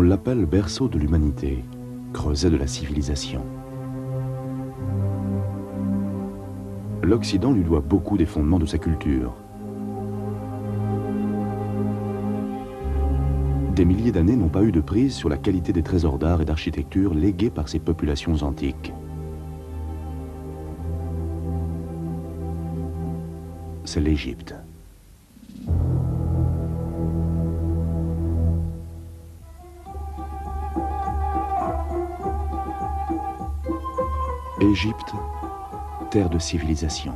l'appelle berceau de l'humanité, creuset de la civilisation. L'Occident lui doit beaucoup des fondements de sa culture. Des milliers d'années n'ont pas eu de prise sur la qualité des trésors d'art et d'architecture légués par ces populations antiques. C'est l'Égypte. Égypte, terre de civilisation.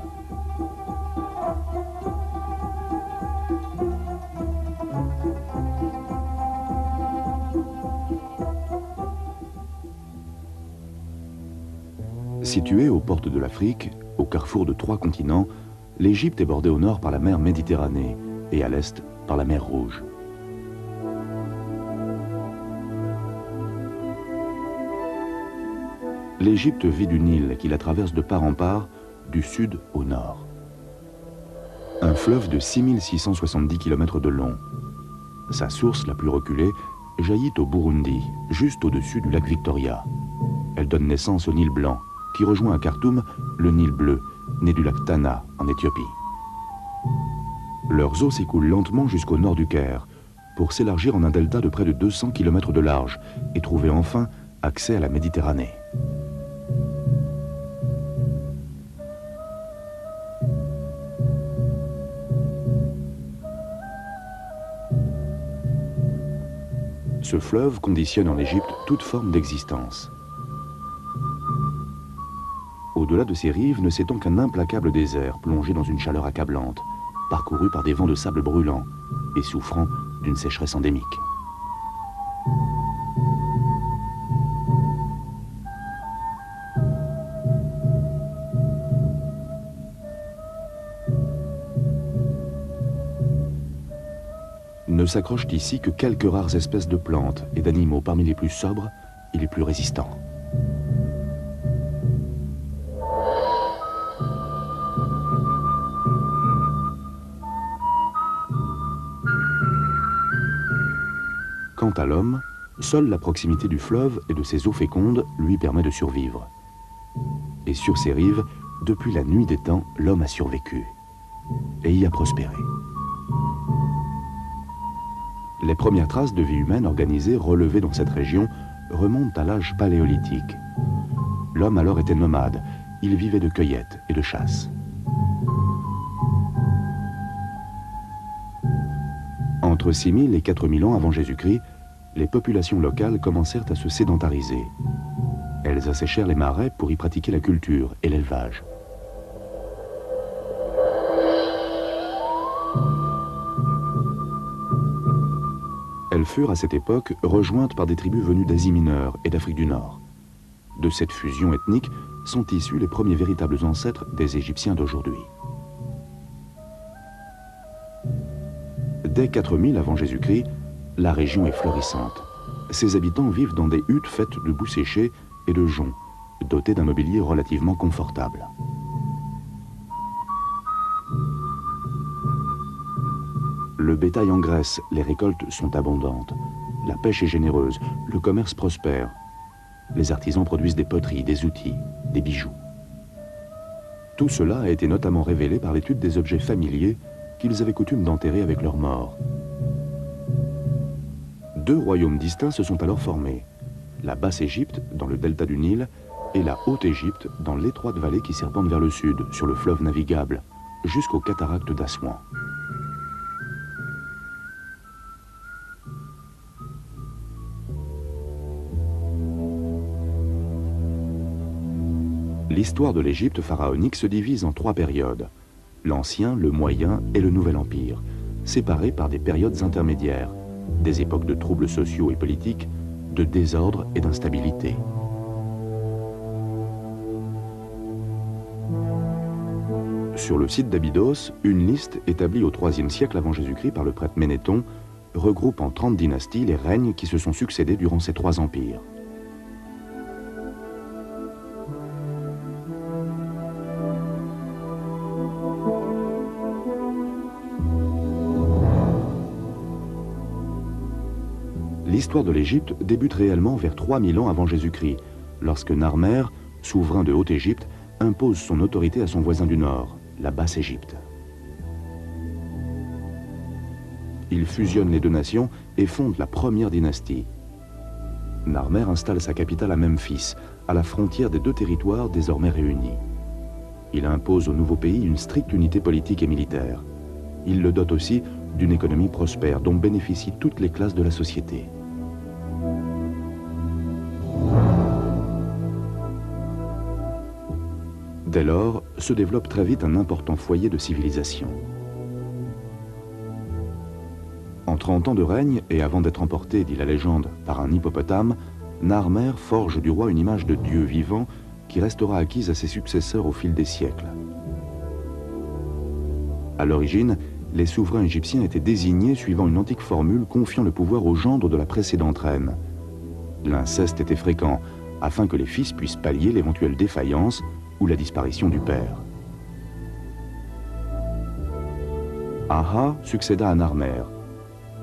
Située aux portes de l'Afrique, au carrefour de 3 continents, l'Égypte est bordée au nord par la mer Méditerranée et à l'est par la mer Rouge. L'Égypte vit du Nil qui la traverse de part en part, du sud au nord. Un fleuve de 6670 km de long. Sa source la plus reculée jaillit au Burundi, juste au-dessus du lac Victoria. Elle donne naissance au Nil blanc, qui rejoint à Khartoum le Nil bleu, né du lac Tana en Éthiopie. Leurs eaux s'écoulent lentement jusqu'au nord du Caire, pour s'élargir en un delta de près de 200 km de large et trouver enfin accès à la Méditerranée. Ce fleuve conditionne en Égypte toute forme d'existence. Au-delà de ses rives ne s'étend qu'un implacable désert plongé dans une chaleur accablante, parcouru par des vents de sable brûlant et souffrant d'une sécheresse endémique. Ne s'accrochent ici que quelques rares espèces de plantes et d'animaux parmi les plus sobres et les plus résistants. Quant à l'homme, seule la proximité du fleuve et de ses eaux fécondes lui permet de survivre. Et sur ses rives, depuis la nuit des temps, l'homme a survécu et y a prospéré. Les premières traces de vie humaine organisée relevées dans cette région remontent à l'âge paléolithique. L'homme alors était nomade, il vivait de cueillette et de chasse. Entre 6000 et 4000 ans avant Jésus-Christ, les populations locales commencèrent à se sédentariser. Elles asséchèrent les marais pour y pratiquer la culture et l'élevage. Elles furent à cette époque rejointes par des tribus venues d'Asie mineure et d'Afrique du Nord. De cette fusion ethnique sont issus les premiers véritables ancêtres des Égyptiens d'aujourd'hui. Dès 4000 avant Jésus-Christ, la région est florissante. Ses habitants vivent dans des huttes faites de boue séchée et de joncs, dotées d'un mobilier relativement confortable. Le bétail engraisse, les récoltes sont abondantes. La pêche est généreuse, le commerce prospère. Les artisans produisent des poteries, des outils, des bijoux. Tout cela a été notamment révélé par l'étude des objets familiers qu'ils avaient coutume d'enterrer avec leurs morts. 2 royaumes distincts se sont alors formés. La Basse-Égypte, dans le delta du Nil, et la Haute-Égypte, dans l'étroite vallée qui serpente vers le sud, sur le fleuve navigable, jusqu'aux cataractes d'Assouan. L'histoire de l'Égypte pharaonique se divise en 3 périodes. L'Ancien, le Moyen et le Nouvel Empire, séparés par des périodes intermédiaires, des époques de troubles sociaux et politiques, de désordre et d'instabilité. Sur le site d'Abydos, une liste établie au IIIe siècle avant Jésus-Christ par le prêtre Ménéthon regroupe en 30 dynasties les règnes qui se sont succédés durant ces 3 empires. l'histoire de l'Égypte débute réellement vers 3000 ans avant Jésus-Christ, lorsque Narmer, souverain de Haute-Égypte, impose son autorité à son voisin du nord, la Basse-Égypte. Il fusionne les deux nations et fonde la première dynastie. Narmer installe sa capitale à Memphis, à la frontière des deux territoires désormais réunis. Il impose au nouveau pays une stricte unité politique et militaire. Il le dote aussi d'une économie prospère dont bénéficient toutes les classes de la société. Dès lors, se développe très vite un important foyer de civilisation. En 30 ans de règne, et avant d'être emporté, dit la légende, par un hippopotame, Narmer forge du roi une image de Dieu vivant qui restera acquise à ses successeurs au fil des siècles. À l'origine, les souverains égyptiens étaient désignés suivant une antique formule confiant le pouvoir au gendre de la précédente reine. L'inceste était fréquent, afin que les fils puissent pallier l'éventuelle défaillance ou la disparition du père. Aha succéda à Narmer.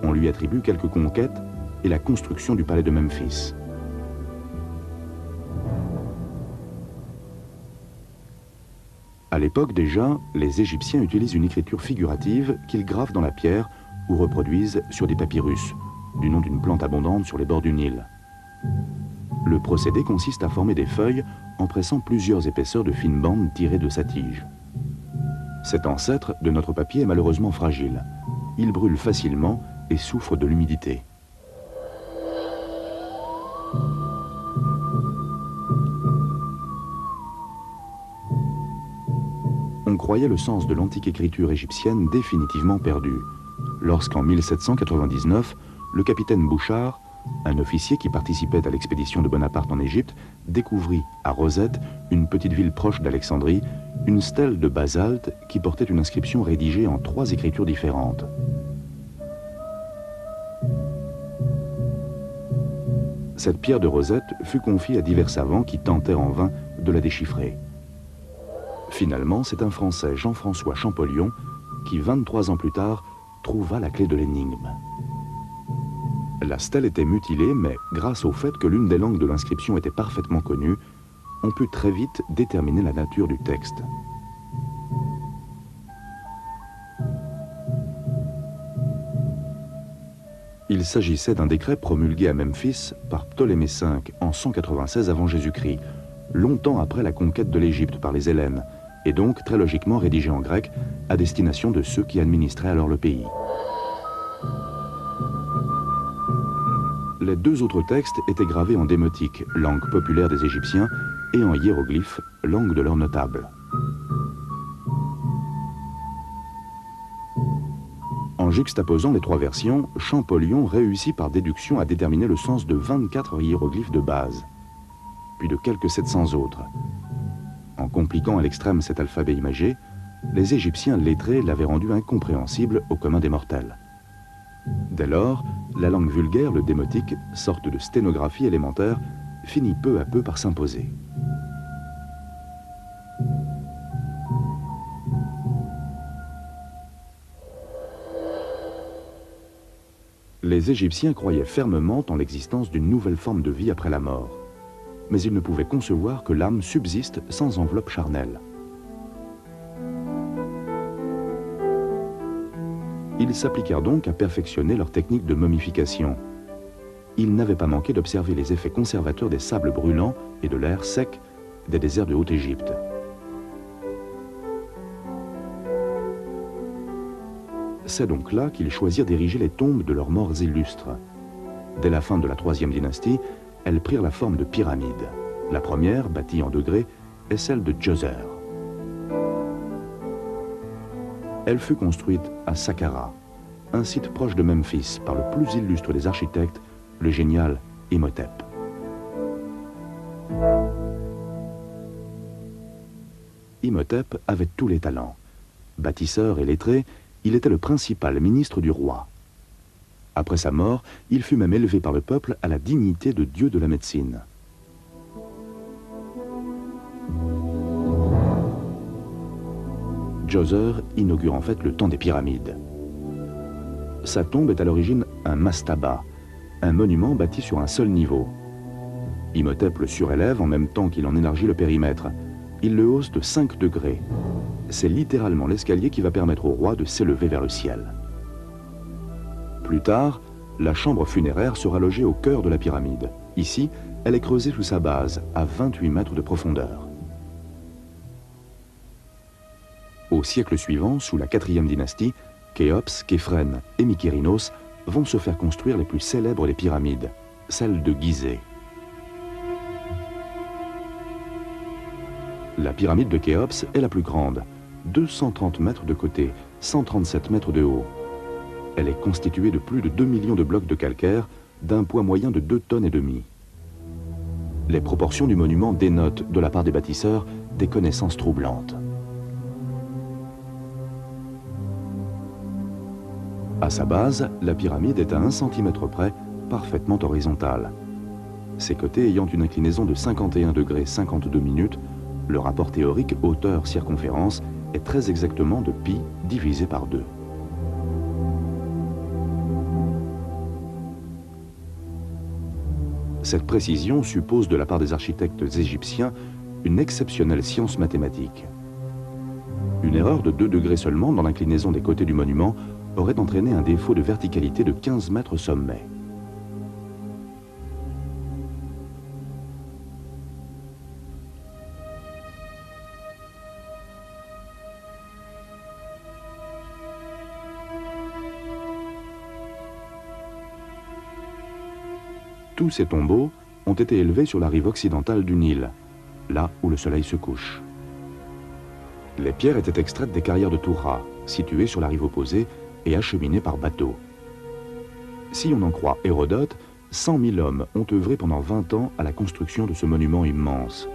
On lui attribue quelques conquêtes et la construction du palais de Memphis. À l'époque déjà, les Égyptiens utilisent une écriture figurative qu'ils gravent dans la pierre ou reproduisent sur des papyrus, du nom d'une plante abondante sur les bords du Nil. Le procédé consiste à former des feuilles en pressant plusieurs épaisseurs de fines bandes tirées de sa tige. Cet ancêtre de notre papier est malheureusement fragile. Il brûle facilement et souffre de l'humidité. On croyait le sens de l'antique écriture égyptienne définitivement perdu, lorsqu'en 1799, le capitaine Bouchard, un officier qui participait à l'expédition de Bonaparte en Égypte, découvrit à Rosette, une petite ville proche d'Alexandrie, une stèle de basalte qui portait une inscription rédigée en 3 écritures différentes. Cette pierre de Rosette fut confiée à divers savants qui tentèrent en vain de la déchiffrer. Finalement, c'est un Français, Jean-François Champollion, qui 23 ans plus tard trouva la clé de l'énigme. La stèle était mutilée, mais grâce au fait que l'une des langues de l'inscription était parfaitement connue, on put très vite déterminer la nature du texte. Il s'agissait d'un décret promulgué à Memphis par Ptolémée V en 196 avant Jésus-Christ, longtemps après la conquête de l'Égypte par les Hellènes, et donc très logiquement rédigé en grec à destination de ceux qui administraient alors le pays. Les 2 autres textes étaient gravés en démotique, langue populaire des Égyptiens, et en hiéroglyphes, langue de leurs notables. En juxtaposant les 3 versions, Champollion réussit par déduction à déterminer le sens de 24 hiéroglyphes de base, puis de quelques 700 autres. En compliquant à l'extrême cet alphabet imagé, les Égyptiens lettrés l'avaient rendu incompréhensible au commun des mortels. Dès lors, la langue vulgaire, le démotique, sorte de sténographie élémentaire, finit peu à peu par s'imposer. Les Égyptiens croyaient fermement en l'existence d'une nouvelle forme de vie après la mort, mais ils ne pouvaient concevoir que l'âme subsiste sans enveloppe charnelle. Ils s'appliquèrent donc à perfectionner leur technique de momification. Ils n'avaient pas manqué d'observer les effets conservateurs des sables brûlants et de l'air sec des déserts de Haute-Égypte. C'est donc là qu'ils choisirent d'ériger les tombes de leurs morts illustres. Dès la fin de la 3e dynastie, elles prirent la forme de pyramides. La première, bâtie en degrés, est celle de Djoser. Elle fut construite à Saqqara, un site proche de Memphis, par le plus illustre des architectes, le génial Imhotep. Imhotep avait tous les talents. Bâtisseur et lettré, il était le principal ministre du roi. Après sa mort, il fut même élevé par le peuple à la dignité de dieu de la médecine. Djoser inaugure en fait le temps des pyramides. Sa tombe est à l'origine un mastaba, un monument bâti sur un seul niveau. Imhotep le surélève en même temps qu'il en élargit le périmètre. Il le hausse de 5 degrés. C'est littéralement l'escalier qui va permettre au roi de s'élever vers le ciel. Plus tard, la chambre funéraire sera logée au cœur de la pyramide. Ici, elle est creusée sous sa base, à 28 mètres de profondeur. Au siècle suivant, sous la 4e dynastie, Khéops, Képhren et Mykérinos vont se faire construire les plus célèbres des pyramides, celle de Gizeh. La pyramide de Khéops est la plus grande, 230 mètres de côté, 137 mètres de haut. Elle est constituée de plus de 2 millions de blocs de calcaire, d'un poids moyen de 2,5 tonnes. Les proportions du monument dénotent, de la part des bâtisseurs, des connaissances troublantes. À sa base, la pyramide est à 1 cm près, parfaitement horizontale. Ses côtés ayant une inclinaison de 51 degrés 52 minutes, le rapport théorique hauteur-circonférence est très exactement de pi divisé par 2. Cette précision suppose de la part des architectes égyptiens une exceptionnelle science mathématique. Une erreur de 2 degrés seulement dans l'inclinaison des côtés du monument aurait entraîné un défaut de verticalité de 15 mètres au sommet. Tous ces tombeaux ont été élevés sur la rive occidentale du Nil, là où le soleil se couche. Les pierres étaient extraites des carrières de Toura, situées sur la rive opposée et acheminées par bateau. Si on en croit Hérodote, 100 000 hommes ont œuvré pendant 20 ans à la construction de ce monument immense.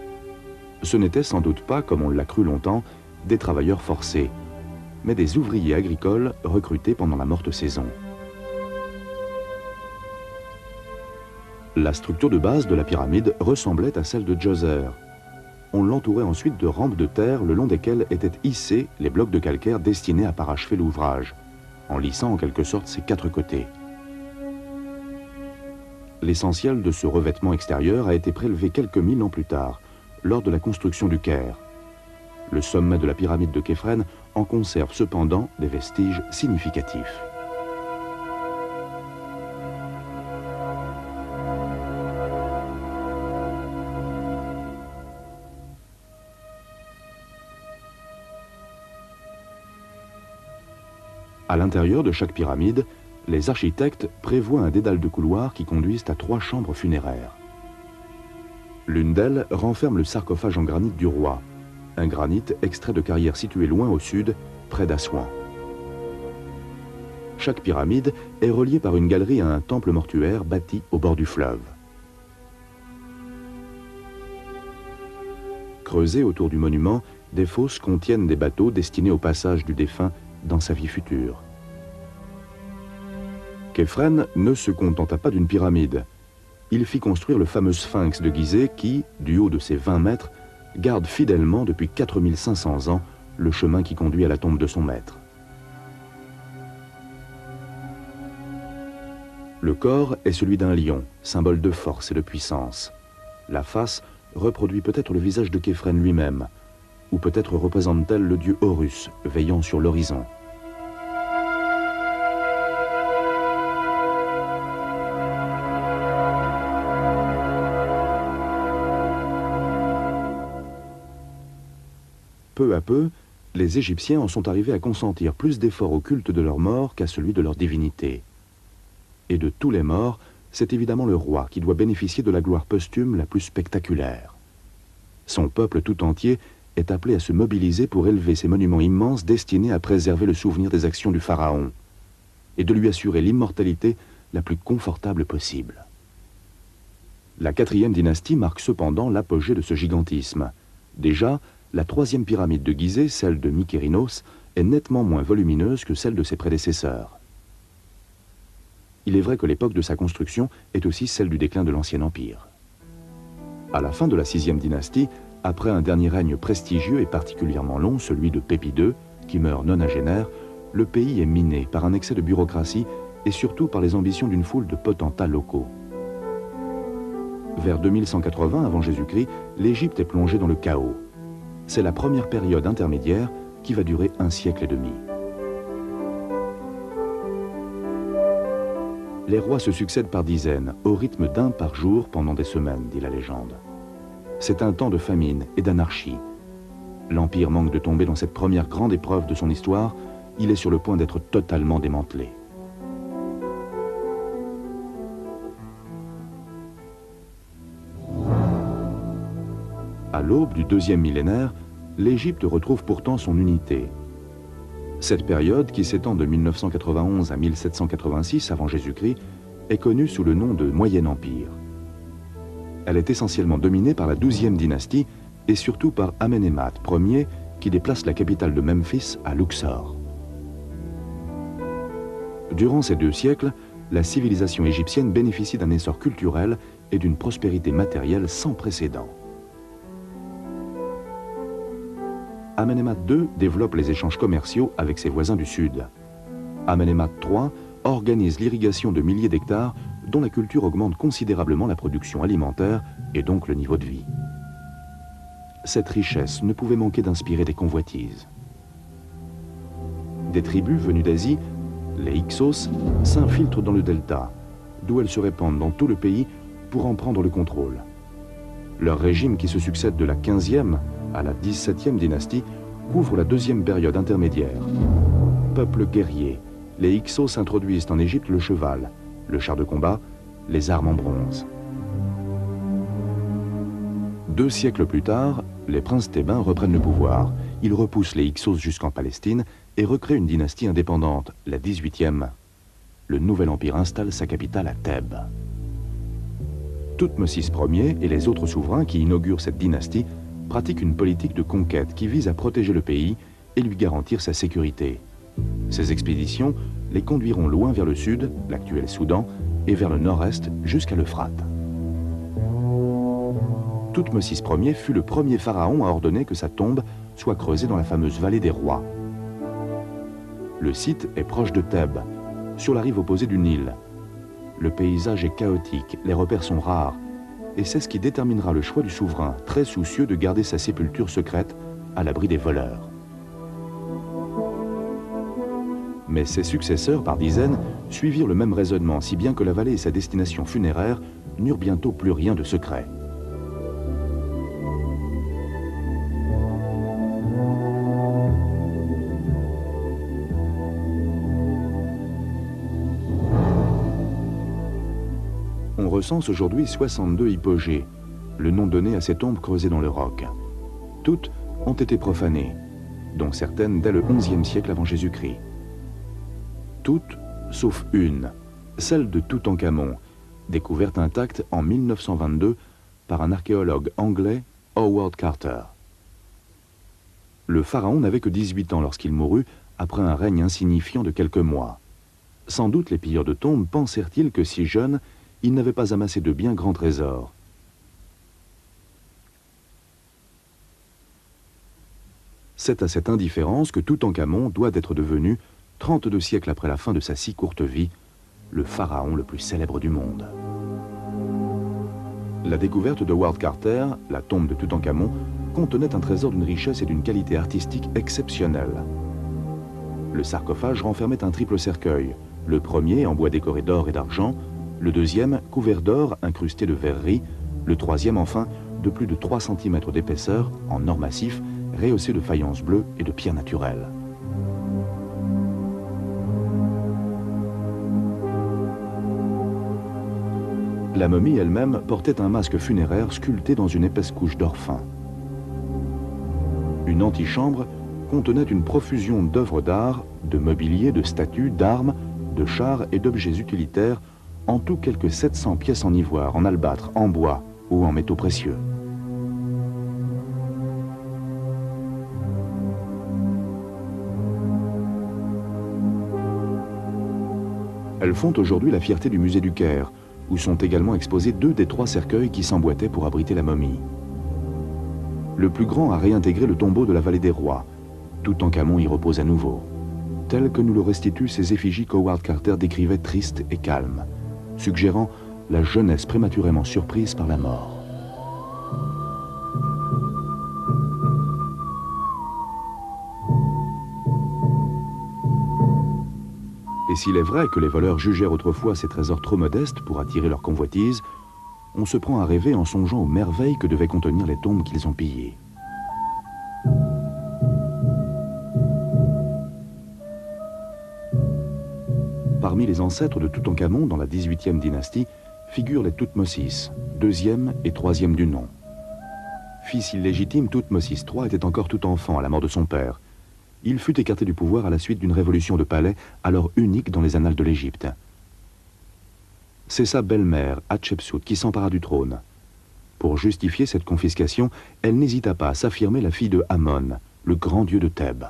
Ce n'étaient sans doute pas, comme on l'a cru longtemps, des travailleurs forcés, mais des ouvriers agricoles recrutés pendant la morte saison. La structure de base de la pyramide ressemblait à celle de Djoser. On l'entourait ensuite de rampes de terre le long desquelles étaient hissés les blocs de calcaire destinés à parachever l'ouvrage, en lissant en quelque sorte ses 4 côtés. L'essentiel de ce revêtement extérieur a été prélevé quelques 1000 ans plus tard, lors de la construction du Caire. Le sommet de la pyramide de Képhren en conserve cependant des vestiges significatifs. À l'intérieur de chaque pyramide, les architectes prévoient un dédale de couloirs qui conduisent à 3 chambres funéraires. L'une d'elles renferme le sarcophage en granit du roi, un granit extrait de carrières situées loin au sud, près d'Assouan. Chaque pyramide est reliée par une galerie à un temple mortuaire bâti au bord du fleuve. Creusées autour du monument, des fosses contiennent des bateaux destinés au passage du défunt dans sa vie future. Képhren ne se contenta pas d'une pyramide. Il fit construire le fameux sphinx de Gizeh qui, du haut de ses 20 mètres, garde fidèlement depuis 4500 ans le chemin qui conduit à la tombe de son maître. Le corps est celui d'un lion, symbole de force et de puissance. La face reproduit peut-être le visage de Képhren lui-même, ou peut-être représente-t-elle le dieu Horus veillant sur l'horizon. Peu à peu, les Égyptiens en sont arrivés à consentir plus d'efforts au culte de leur mort qu'à celui de leur divinité. Et de tous les morts, c'est évidemment le roi qui doit bénéficier de la gloire posthume la plus spectaculaire. Son peuple tout entier est appelé à se mobiliser pour élever ces monuments immenses destinés à préserver le souvenir des actions du pharaon et de lui assurer l'immortalité la plus confortable possible. La 4e dynastie marque cependant l'apogée de ce gigantisme. Déjà, la 3e pyramide de Gizeh, celle de Mykérinos, est nettement moins volumineuse que celle de ses prédécesseurs. Il est vrai que l'époque de sa construction est aussi celle du déclin de l'Ancien Empire. À la fin de la 6e dynastie, après un dernier règne prestigieux et particulièrement long, celui de Pépi II, qui meurt nonagénaire, le pays est miné par un excès de bureaucratie et surtout par les ambitions d'une foule de potentats locaux. Vers 2180 avant Jésus-Christ, l'Égypte est plongée dans le chaos. C'est la première période intermédiaire qui va durer 1 siècle et demi. Les rois se succèdent par dizaines, au rythme d'1 par jour pendant des semaines, dit la légende. C'est un temps de famine et d'anarchie. L'Empire manque de tomber dans cette première grande épreuve de son histoire. Il est sur le point d'être totalement démantelé. À l'aube du 2e millénaire, l'Égypte retrouve pourtant son unité. Cette période, qui s'étend de 1991 à 1786 avant Jésus-Christ, est connue sous le nom de Moyen Empire. Elle est essentiellement dominée par la 12e dynastie et surtout par Amenemhat Ier, qui déplace la capitale de Memphis à Luxor. Durant ces 2 siècles, la civilisation égyptienne bénéficie d'un essor culturel et d'une prospérité matérielle sans précédent. Amenemhat II développe les échanges commerciaux avec ses voisins du sud. Amenemhat III organise l'irrigation de milliers d'hectares dont la culture augmente considérablement la production alimentaire et donc le niveau de vie. Cette richesse ne pouvait manquer d'inspirer des convoitises. Des tribus venues d'Asie, les Hyksos, s'infiltrent dans le delta, d'où elles se répandent dans tout le pays pour en prendre le contrôle. Leur régime, qui se succède de la 15e à la 17e dynastie, couvre la 2e période intermédiaire. Peuple guerrier, les Hyksos introduisent en Égypte le cheval, le char de combat, les armes en bronze. 2 siècles plus tard, les princes thébains reprennent le pouvoir. Ils repoussent les Hyksos jusqu'en Palestine et recréent une dynastie indépendante, la 18e. Le nouvel empire installe sa capitale à Thèbes. Thoutmôsis Ier et les autres souverains qui inaugurent cette dynastie pratiquent une politique de conquête qui vise à protéger le pays et lui garantir sa sécurité. Ces expéditions les conduiront loin vers le sud, l'actuel Soudan, et vers le nord-est jusqu'à l'Euphrate. Thoutmôsis Ier fut le premier pharaon à ordonner que sa tombe soit creusée dans la fameuse vallée des rois. Le site est proche de Thèbes, sur la rive opposée du Nil. Le paysage est chaotique, les repères sont rares, et c'est ce qui déterminera le choix du souverain, très soucieux de garder sa sépulture secrète à l'abri des voleurs. Mais ses successeurs, par dizaines, suivirent le même raisonnement, si bien que la vallée et sa destination funéraire n'eurent bientôt plus rien de secret. On recense aujourd'hui 62 hypogées, le nom donné à ces tombes creusées dans le roc. Toutes ont été profanées, dont certaines dès le XIe siècle avant Jésus-Christ. Toutes, sauf une, celle de Toutankhamon, découverte intacte en 1922 par un archéologue anglais, Howard Carter. Le pharaon n'avait que 18 ans lorsqu'il mourut, après un règne insignifiant de quelques mois. Sans doute les pilleurs de tombes pensèrent-ils que si jeune, il n'avait pas amassé de bien grands trésors. C'est à cette indifférence que Toutankhamon doit être devenu, 32 siècles après la fin de sa si courte vie, le pharaon le plus célèbre du monde. La découverte de Howard Carter, la tombe de Toutankhamon, contenait un trésor d'une richesse et d'une qualité artistique exceptionnelle. Le sarcophage renfermait un triple cercueil, le premier en bois décoré d'or et d'argent, le deuxième couvert d'or incrusté de verreries, le troisième enfin de plus de 3 cm d'épaisseur en or massif, rehaussé de faïence bleue et de pierres naturelles. La momie elle-même portait un masque funéraire sculpté dans une épaisse couche d'or fin. Une antichambre contenait une profusion d'œuvres d'art, de mobilier, de statues, d'armes, de chars et d'objets utilitaires, en tout quelques 700 pièces en ivoire, en albâtre, en bois ou en métaux précieux. Elles font aujourd'hui la fierté du musée du Caire, où sont également exposés 2 des 3 cercueils qui s'emboîtaient pour abriter la momie. Le plus grand a réintégré le tombeau de la vallée des rois. Toutankhamon y repose à nouveau. tel que nous le restituent ces effigies qu'Howard Carter décrivait tristes et calmes, suggérant la jeunesse prématurément surprise par la mort. Et s'il est vrai que les voleurs jugèrent autrefois ces trésors trop modestes pour attirer leur convoitise, on se prend à rêver en songeant aux merveilles que devaient contenir les tombes qu'ils ont pillées. Parmi les ancêtres de Toutankhamon dans la 18e dynastie figurent les Thoutmôsis, deuxième et troisième du nom. Fils illégitime, Thoutmôsis III était encore tout enfant à la mort de son père. Il fut écarté du pouvoir à la suite d'une révolution de palais, alors unique dans les annales de l'Égypte. C'est sa belle-mère, Hatshepsut, qui s'empara du trône. Pour justifier cette confiscation, elle n'hésita pas à s'affirmer la fille de Amon, le grand dieu de Thèbes.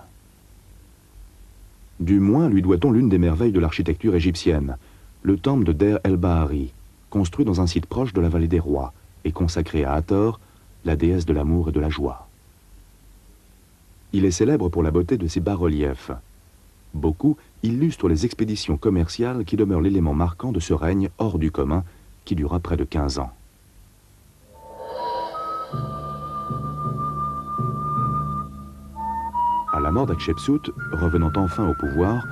Du moins lui doit-on l'une des merveilles de l'architecture égyptienne, le temple de Der el-Bahari, construit dans un site proche de la vallée des rois et consacré à Hathor, la déesse de l'amour et de la joie. Il est célèbre pour la beauté de ses bas-reliefs. Beaucoup illustrent les expéditions commerciales qui demeurent l'élément marquant de ce règne hors du commun qui dura près de 15 ans. À la mort d'Hatshepsut, revenant enfin au pouvoir,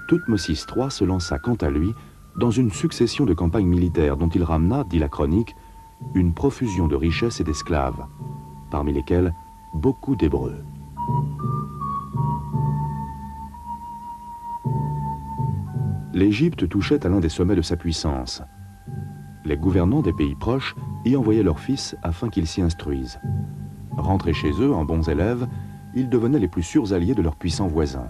Thoutmôsis III se lança quant à lui dans une succession de campagnes militaires dont il ramena, dit la chronique, une profusion de richesses et d'esclaves, parmi lesquels beaucoup d'Hébreux. L'Égypte touchait à l'un des sommets de sa puissance. Les gouvernants des pays proches y envoyaient leurs fils afin qu'ils s'y instruisent. Rentrés chez eux en bons élèves, ils devenaient les plus sûrs alliés de leurs puissants voisins.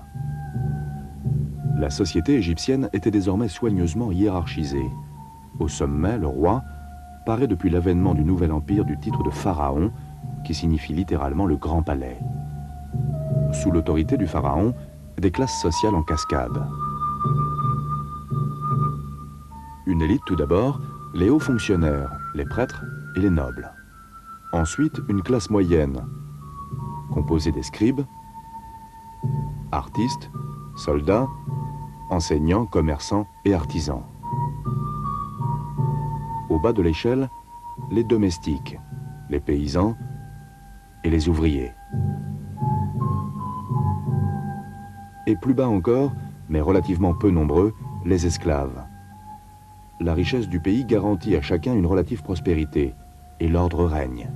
La société égyptienne était désormais soigneusement hiérarchisée. Au sommet, le roi, paraît depuis l'avènement du nouvel empire du titre de pharaon, qui signifie littéralement le grand palais. Sous l'autorité du pharaon, des classes sociales en cascade. Une élite tout d'abord, les hauts fonctionnaires, les prêtres et les nobles. Ensuite, une classe moyenne, composée des scribes, artistes, soldats, enseignants, commerçants et artisans. Au bas de l'échelle, les domestiques, les paysans et les ouvriers. Et plus bas encore, mais relativement peu nombreux, les esclaves. La richesse du pays garantit à chacun une relative prospérité, et l'ordre règne.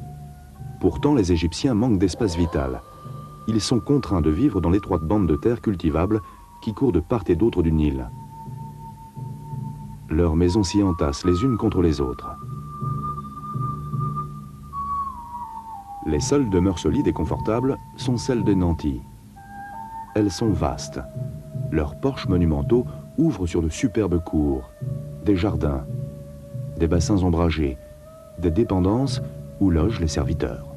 Pourtant, les Égyptiens manquent d'espace vital. Ils sont contraints de vivre dans l'étroite bande de terre cultivable qui court de part et d'autre du Nil. Leurs maisons s'y entassent les unes contre les autres. Les seules demeures solides et confortables sont celles des nantis. Elles sont vastes. Leurs porches monumentaux ouvrent sur de superbes cours, des jardins, des bassins ombragés, des dépendances où logent les serviteurs.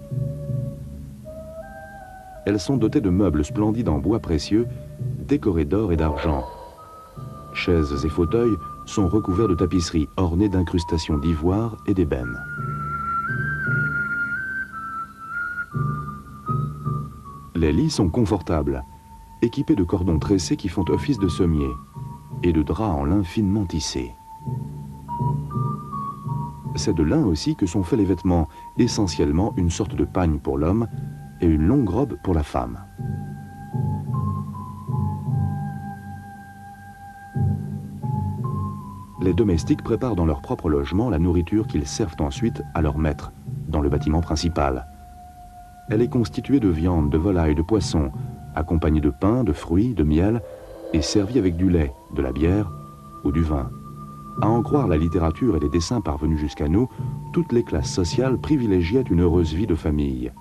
Elles sont dotées de meubles splendides en bois précieux, décorés d'or et d'argent. Chaises et fauteuils sont recouverts de tapisseries ornées d'incrustations d'ivoire et d'ébène. Les lits sont confortables, équipés de cordons tressés qui font office de sommier et de draps en lin finement tissés. C'est de lin aussi que sont faits les vêtements, essentiellement une sorte de pagne pour l'homme et une longue robe pour la femme. Les domestiques préparent dans leur propre logement la nourriture qu'ils servent ensuite à leur maître, dans le bâtiment principal. Elle est constituée de viande, de volaille, de poisson, accompagnée de pain, de fruits, de miel, et servie avec du lait, de la bière ou du vin. À en croire la littérature et les dessins parvenus jusqu'à nous, toutes les classes sociales privilégiaient une heureuse vie de famille.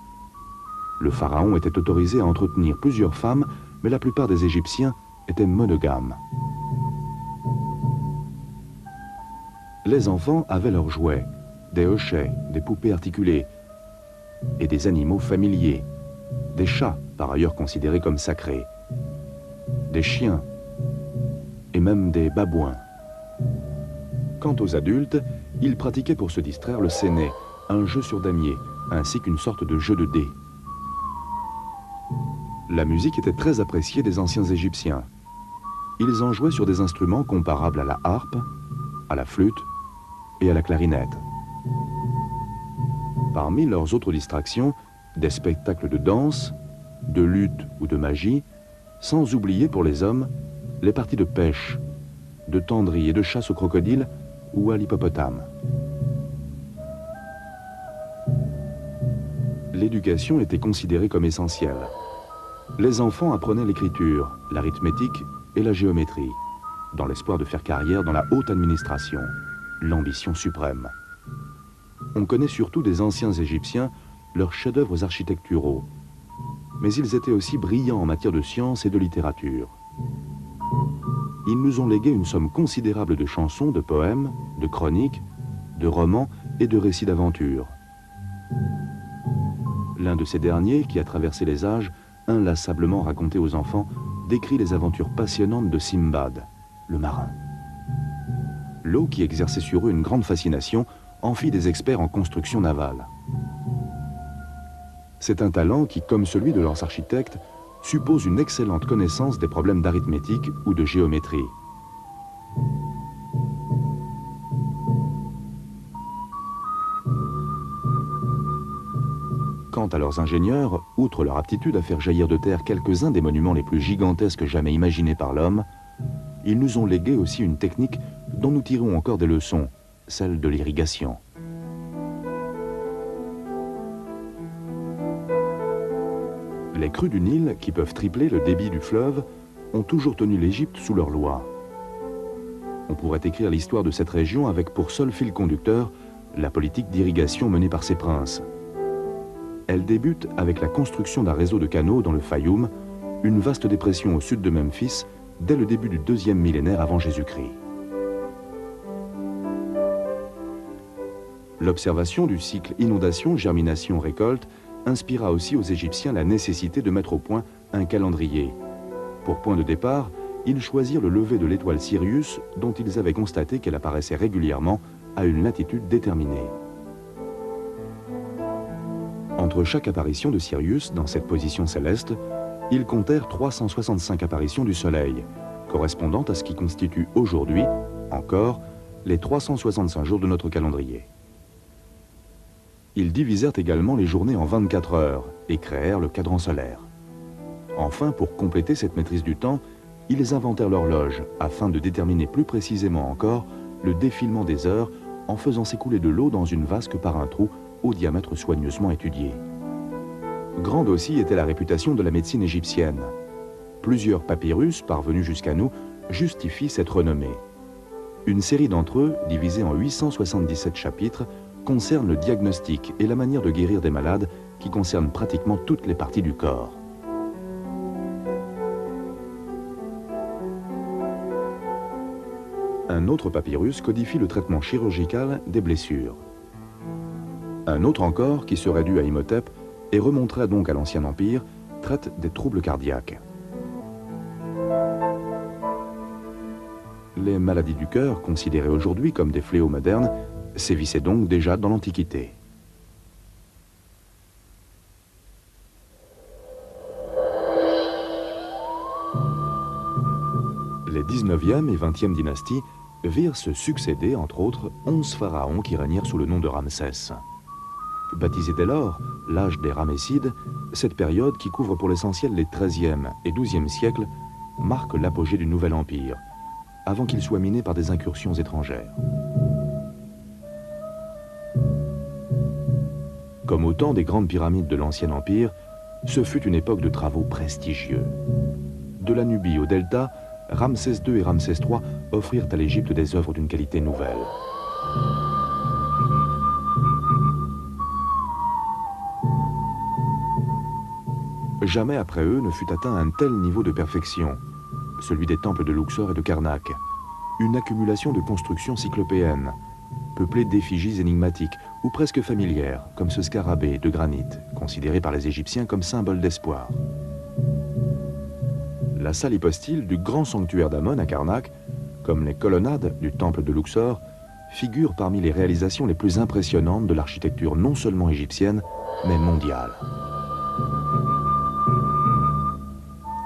Le pharaon était autorisé à entretenir plusieurs femmes, mais la plupart des Égyptiens étaient monogames. Les enfants avaient leurs jouets, des hochets, des poupées articulées, et des animaux familiers, des chats, par ailleurs considérés comme sacrés, des chiens, et même des babouins. Quant aux adultes, ils pratiquaient pour se distraire le séné, un jeu sur damier, ainsi qu'une sorte de jeu de dés. La musique était très appréciée des anciens Égyptiens. ils en jouaient sur des instruments comparables à la harpe, à la flûte et à la clarinette. Parmi leurs autres distractions, des spectacles de danse, de lutte ou de magie, sans oublier pour les hommes les parties de pêche, de tenderie et de chasse au crocodile ou à l'hippopotame. L'éducation était considérée comme essentielle. Les enfants apprenaient l'écriture, l'arithmétique et la géométrie, dans l'espoir de faire carrière dans la haute administration, l'ambition suprême. On connaît surtout des anciens Égyptiens leurs chefs-d'œuvre architecturaux, mais ils étaient aussi brillants en matière de science et de littérature. Ils nous ont légué une somme considérable de chansons, de poèmes, de chroniques, de romans et de récits d'aventures. L'un de ces derniers, qui a traversé les âges, inlassablement raconté aux enfants, décrit les aventures passionnantes de Simbad, le marin. L'eau, qui exerçait sur eux une grande fascination, en fit des experts en construction navale. C'est un talent qui, comme celui de leurs architectes, suppose une excellente connaissance des problèmes d'arithmétique ou de géométrie. Quant à leurs ingénieurs, outre leur aptitude à faire jaillir de terre quelques-uns des monuments les plus gigantesques jamais imaginés par l'homme, ils nous ont légué aussi une technique dont nous tirons encore des leçons, celle de l'irrigation. Les crues du Nil, qui peuvent tripler le débit du fleuve, ont toujours tenu l'Égypte sous leur loi. On pourrait écrire l'histoire de cette région avec pour seul fil conducteur la politique d'irrigation menée par ses princes. Elle débute avec la construction d'un réseau de canaux dans le Fayoum, une vaste dépression au sud de Memphis, dès le début du 2e millénaire avant Jésus-Christ. L'observation du cycle inondation, germination, récolte inspira aussi aux Égyptiens la nécessité de mettre au point un calendrier. Pour point de départ, ils choisirent le lever de l'étoile Sirius, dont ils avaient constaté qu'elle apparaissait régulièrement à une latitude déterminée. Entre chaque apparition de Sirius dans cette position céleste, ils comptèrent 365 apparitions du Soleil, correspondant à ce qui constitue aujourd'hui, encore, les 365 jours de notre calendrier. Ils divisèrent également les journées en 24 heures et créèrent le cadran solaire. Enfin, pour compléter cette maîtrise du temps, ils inventèrent l'horloge afin de déterminer plus précisément encore le défilement des heures en faisant s'écouler de l'eau dans une vasque par un trou au diamètre soigneusement étudié. Grande aussi était la réputation de la médecine égyptienne. Plusieurs papyrus parvenus jusqu'à nous justifient cette renommée. Une série d'entre eux, divisée en 877 chapitres, concerne le diagnostic et la manière de guérir des malades qui concernent pratiquement toutes les parties du corps. Un autre papyrus codifie le traitement chirurgical des blessures. Un autre encore, qui serait dû à Imhotep et remonterait donc à l'Ancien Empire, traite des troubles cardiaques. Les maladies du cœur, considérées aujourd'hui comme des fléaux modernes, sévissaient donc déjà dans l'Antiquité. Les 19e et 20e dynasties virent se succéder, entre autres, 11 pharaons qui régnèrent sous le nom de Ramsès. Baptisé dès lors l'âge des Ramessides, cette période, qui couvre pour l'essentiel les 13e et 12e siècles, marque l'apogée du Nouvel Empire, avant qu'il soit miné par des incursions étrangères. Comme au temps des grandes pyramides de l'Ancien Empire, ce fut une époque de travaux prestigieux. De la Nubie au Delta, Ramsès II et Ramsès III offrirent à l'Égypte des œuvres d'une qualité nouvelle. Jamais après eux ne fut atteint un tel niveau de perfection, celui des temples de Luxor et de Karnak, une accumulation de constructions cyclopéennes, peuplées d'effigies énigmatiques ou presque familières, comme ce scarabée de granit, considéré par les Égyptiens comme symbole d'espoir. La salle hypostyle du grand sanctuaire d'Amon à Karnak, comme les colonnades du temple de Luxor, figurent parmi les réalisations les plus impressionnantes de l'architecture non seulement égyptienne, mais mondiale.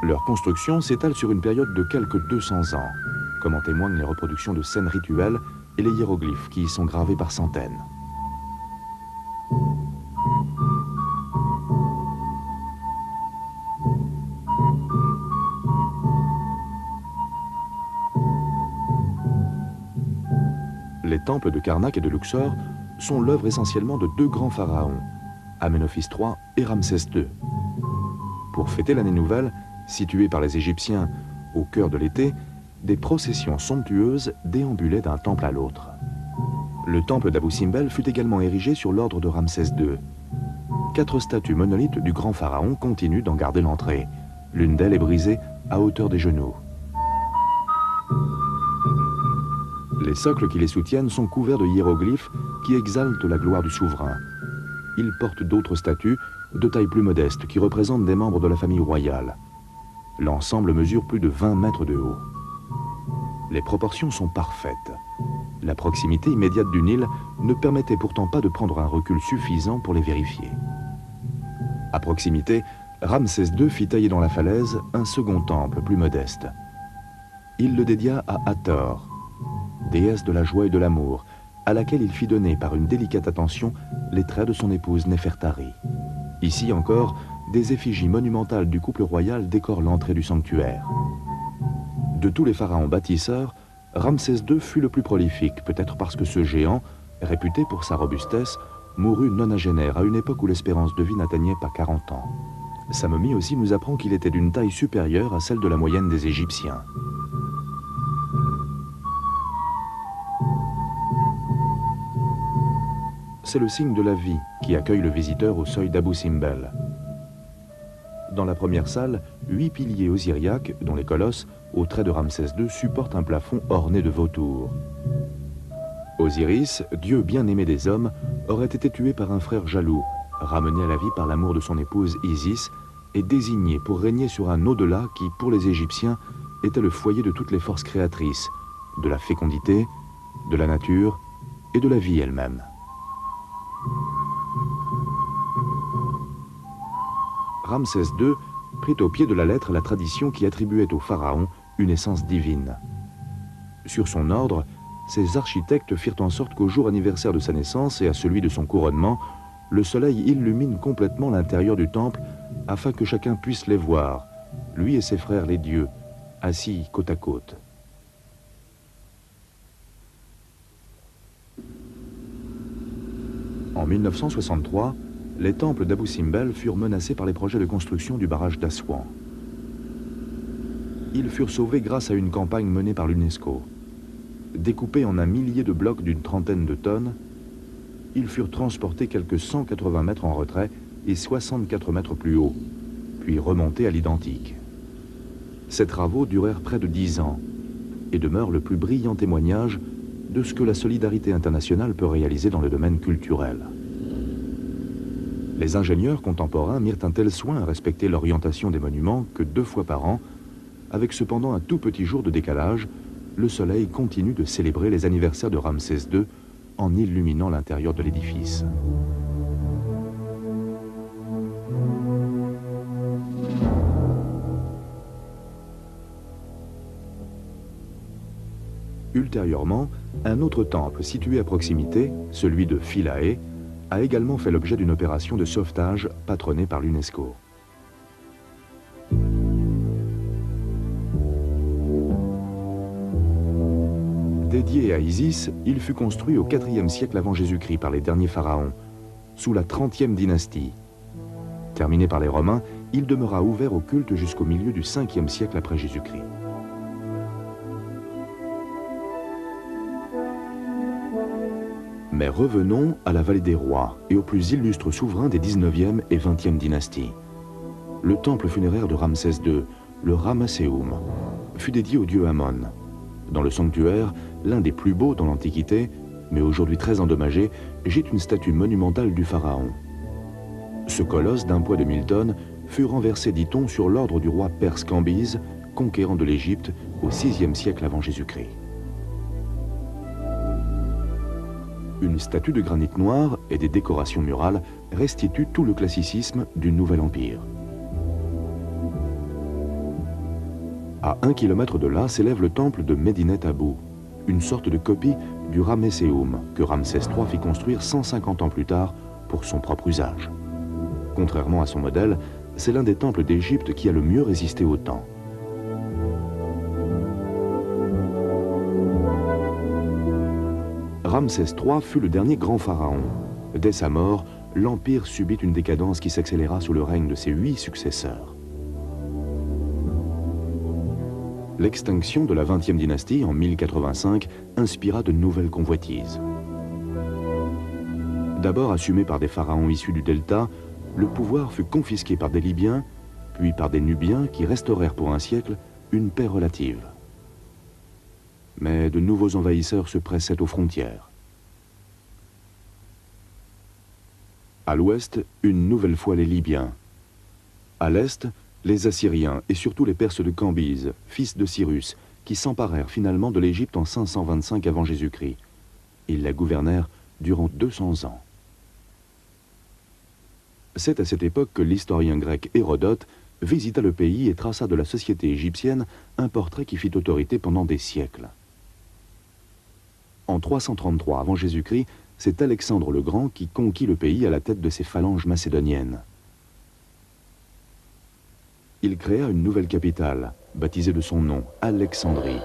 Leur construction s'étale sur une période de quelques 200 ans, comme en témoignent les reproductions de scènes rituelles et les hiéroglyphes qui y sont gravés par centaines. Les temples de Karnak et de Luxor sont l'œuvre essentiellement de deux grands pharaons, Amenophis III et Ramsès II. Pour fêter l'année nouvelle, située par les Égyptiens au cœur de l'été, des processions somptueuses déambulaient d'un temple à l'autre. Le temple d'Abou Simbel fut également érigé sur l'ordre de Ramsès II. 4 statues monolithes du grand pharaon continuent d'en garder l'entrée. L'une d'elles est brisée à hauteur des genoux. Les socles qui les soutiennent sont couverts de hiéroglyphes qui exaltent la gloire du souverain. Ils portent d'autres statues de taille plus modeste qui représentent des membres de la famille royale. L'ensemble mesure plus de 20 mètres de haut. Les proportions sont parfaites. La proximité immédiate du Nil ne permettait pourtant pas de prendre un recul suffisant pour les vérifier. À proximité, Ramsès II fit tailler dans la falaise un second temple plus modeste. Il le dédia à Hathor, déesse de la joie et de l'amour, à laquelle il fit donner par une délicate attention les traits de son épouse Néfertari. Ici encore, des effigies monumentales du couple royal décorent l'entrée du sanctuaire. De tous les pharaons bâtisseurs, Ramsès II fut le plus prolifique, peut-être parce que ce géant, réputé pour sa robustesse, mourut nonagénaire à une époque où l'espérance de vie n'atteignait pas 40 ans. Sa momie aussi nous apprend qu'il était d'une taille supérieure à celle de la moyenne des Égyptiens. C'est le signe de la vie qui accueille le visiteur au seuil d'Abou Simbel. Dans la première salle, 8 piliers osiriaques, dont les colosses, aux traits de Ramsès II, supportent un plafond orné de vautours. Osiris, dieu bien-aimé des hommes, aurait été tué par un frère jaloux, ramené à la vie par l'amour de son épouse Isis, et désigné pour régner sur un au-delà qui, pour les Égyptiens, était le foyer de toutes les forces créatrices, de la fécondité, de la nature et de la vie elle-même. Ramsès II prit au pied de la lettre la tradition qui attribuait au pharaon une essence divine. Sur son ordre, ses architectes firent en sorte qu'au jour anniversaire de sa naissance et à celui de son couronnement, le soleil illumine complètement l'intérieur du temple afin que chacun puisse les voir, lui et ses frères les dieux, assis côte à côte. En 1963, les temples d'Abou Simbel furent menacés par les projets de construction du barrage d'Assouan. Ils furent sauvés grâce à une campagne menée par l'UNESCO. Découpés en un millier de blocs d'une trentaine de tonnes, ils furent transportés quelques 180 mètres en retrait et 64 mètres plus haut, puis remontés à l'identique. Ces travaux durèrent près de 10 ans et demeurent le plus brillant témoignage de ce que la solidarité internationale peut réaliser dans le domaine culturel. Les ingénieurs contemporains mirent un tel soin à respecter l'orientation des monuments que 2 fois par an, avec cependant un tout petit jour de décalage, le soleil continue de célébrer les anniversaires de Ramsès II en illuminant l'intérieur de l'édifice. Ultérieurement, un autre temple situé à proximité, celui de Philae, a également fait l'objet d'une opération de sauvetage patronnée par l'UNESCO. Dédié à Isis, il fut construit au IVe siècle avant Jésus-Christ par les derniers pharaons, sous la 30e dynastie. Terminé par les Romains, il demeura ouvert au culte jusqu'au milieu du 5e siècle après Jésus-Christ. Mais revenons à la vallée des rois et aux plus illustres souverains des 19e et 20e dynasties. Le temple funéraire de Ramsès II, le Ramesséum, fut dédié au dieu Amon. Dans le sanctuaire, l'un des plus beaux dans l'Antiquité, mais aujourd'hui très endommagé, gît une statue monumentale du pharaon. Ce colosse d'un poids de 1000 tonnes fut renversé, dit-on, sur l'ordre du roi perse Cambyse, conquérant de l'Égypte au VIe siècle avant Jésus-Christ. Une statue de granit noir et des décorations murales restituent tout le classicisme du Nouvel Empire. À 1 kilomètre de là s'élève le temple de Medinet Abou, une sorte de copie du Ramesséum que Ramsès III fit construire 150 ans plus tard pour son propre usage. Contrairement à son modèle, c'est l'un des temples d'Égypte qui a le mieux résisté au temps. Ramsès III fut le dernier grand pharaon. Dès sa mort, l'Empire subit une décadence qui s'accéléra sous le règne de ses 8 successeurs. L'extinction de la 20e dynastie en 1085 inspira de nouvelles convoitises. D'abord assumé par des pharaons issus du delta, le pouvoir fut confisqué par des Libyens, puis par des Nubiens qui restaurèrent pour un siècle une paix relative. Mais de nouveaux envahisseurs se pressaient aux frontières. À l'ouest, une nouvelle fois les Libyens. À l'est, les Assyriens et surtout les Perses de Cambyse, fils de Cyrus, qui s'emparèrent finalement de l'Égypte en 525 avant Jésus-Christ. Ils la gouvernèrent durant 200 ans. C'est à cette époque que l'historien grec Hérodote visita le pays et traça de la société égyptienne un portrait qui fit autorité pendant des siècles. En 333 avant Jésus-Christ, c'est Alexandre le Grand qui conquit le pays à la tête de ses phalanges macédoniennes. Il créa une nouvelle capitale, baptisée de son nom, Alexandrie,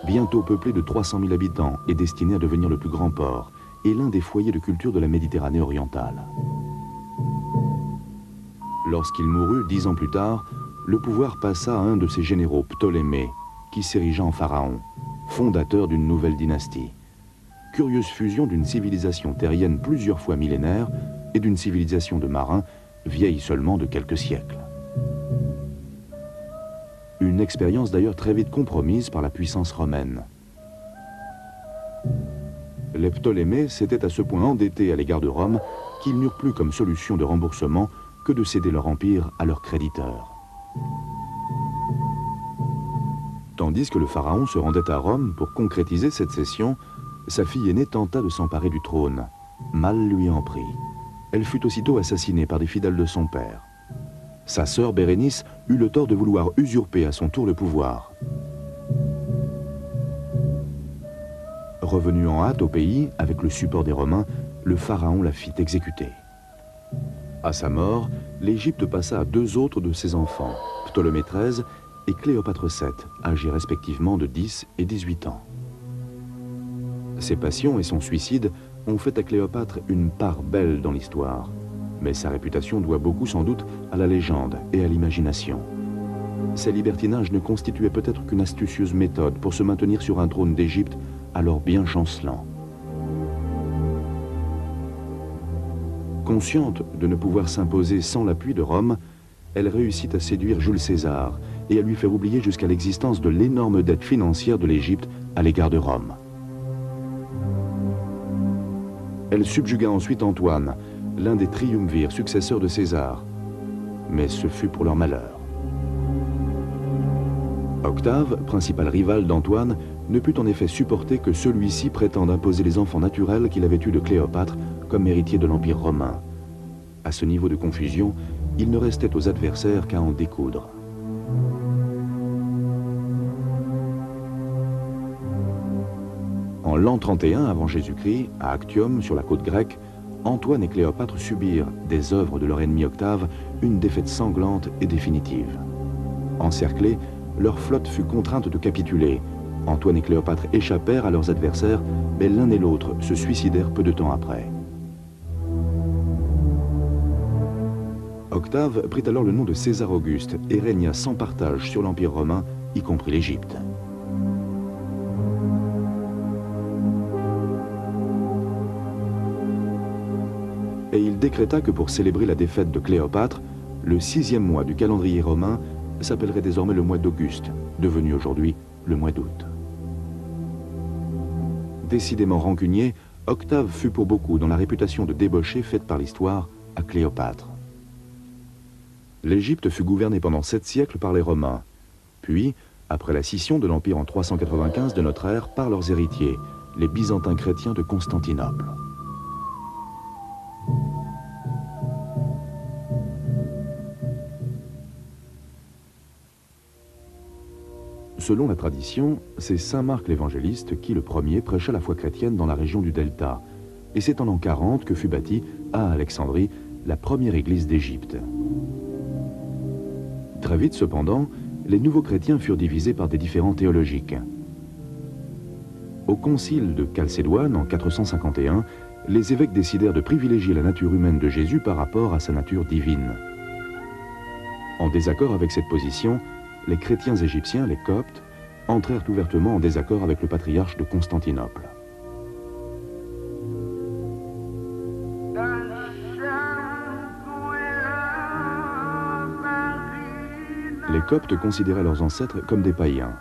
bientôt peuplée de 300 000 habitants et destinée à devenir le plus grand port et l'un des foyers de culture de la Méditerranée orientale. Lorsqu'il mourut 10 ans plus tard, le pouvoir passa à un de ses généraux, Ptolémée, qui s'érigea en pharaon, fondateur d'une nouvelle dynastie. Curieuse fusion d'une civilisation terrienne plusieurs fois millénaire et d'une civilisation de marins vieille seulement de quelques siècles. Une expérience d'ailleurs très vite compromise par la puissance romaine. Les Ptolémées s'étaient à ce point endettés à l'égard de Rome qu'ils n'eurent plus comme solution de remboursement que de céder leur empire à leurs créditeurs. Tandis que le pharaon se rendait à Rome pour concrétiser cette cession, sa fille aînée tenta de s'emparer du trône. Mal lui en prit. Elle fut aussitôt assassinée par des fidèles de son père. Sa sœur Bérénice eut le tort de vouloir usurper à son tour le pouvoir. Revenu en hâte au pays, avec le support des Romains, le pharaon la fit exécuter. À sa mort, l'Égypte passa à 2 autres de ses enfants, Ptolémée XIII et Cléopâtre VII, âgés respectivement de 10 et 18 ans. Ses passions et son suicide ont fait à Cléopâtre une part belle dans l'histoire, mais sa réputation doit beaucoup sans doute à la légende et à l'imagination. Ces libertinages ne constituaient peut-être qu'une astucieuse méthode pour se maintenir sur un trône d'Égypte alors bien chancelant. Consciente de ne pouvoir s'imposer sans l'appui de Rome, elle réussit à séduire Jules César et à lui faire oublier jusqu'à l'existence de l'énorme dette financière de l'Égypte à l'égard de Rome. Elle subjugua ensuite Antoine, l'un des triumvirs successeurs de César, mais ce fut pour leur malheur. Octave, principal rival d'Antoine, ne put en effet supporter que celui-ci prétende imposer les enfants naturels qu'il avait eus de Cléopâtre comme héritier de l'Empire romain. À ce niveau de confusion, il ne restait aux adversaires qu'à en découdre. En l'an 31 avant Jésus-Christ, à Actium, sur la côte grecque, Antoine et Cléopâtre subirent, des œuvres de leur ennemi Octave, une défaite sanglante et définitive. Encerclés, leur flotte fut contrainte de capituler. Antoine et Cléopâtre échappèrent à leurs adversaires, mais l'un et l'autre se suicidèrent peu de temps après. Octave prit alors le nom de César Auguste et régna sans partage sur l'Empire romain, y compris l'Égypte. Et il décréta que pour célébrer la défaite de Cléopâtre, le 6e mois du calendrier romain s'appellerait désormais le mois d'Auguste, devenu aujourd'hui le mois d'août. Décidément rancunier, Octave fut pour beaucoup dans la réputation de débauché faite par l'histoire à Cléopâtre. L'Égypte fut gouvernée pendant 7 siècles par les Romains, puis, après la scission de l'Empire en 395 de notre ère, par leurs héritiers, les Byzantins chrétiens de Constantinople. Selon la tradition, c'est saint Marc l'évangéliste qui, le premier, prêcha la foi chrétienne dans la région du Delta. Et c'est en l'an 40 que fut bâtie, à Alexandrie, la première église d'Égypte. Très vite, cependant, les nouveaux chrétiens furent divisés par des différends théologiques. Au concile de Chalcédoine, en 451, les évêques décidèrent de privilégier la nature humaine de Jésus par rapport à sa nature divine. En désaccord avec cette position, les chrétiens égyptiens, les Coptes, entrèrent ouvertement en désaccord avec le patriarche de Constantinople. Les Coptes considéraient leurs ancêtres comme des païens.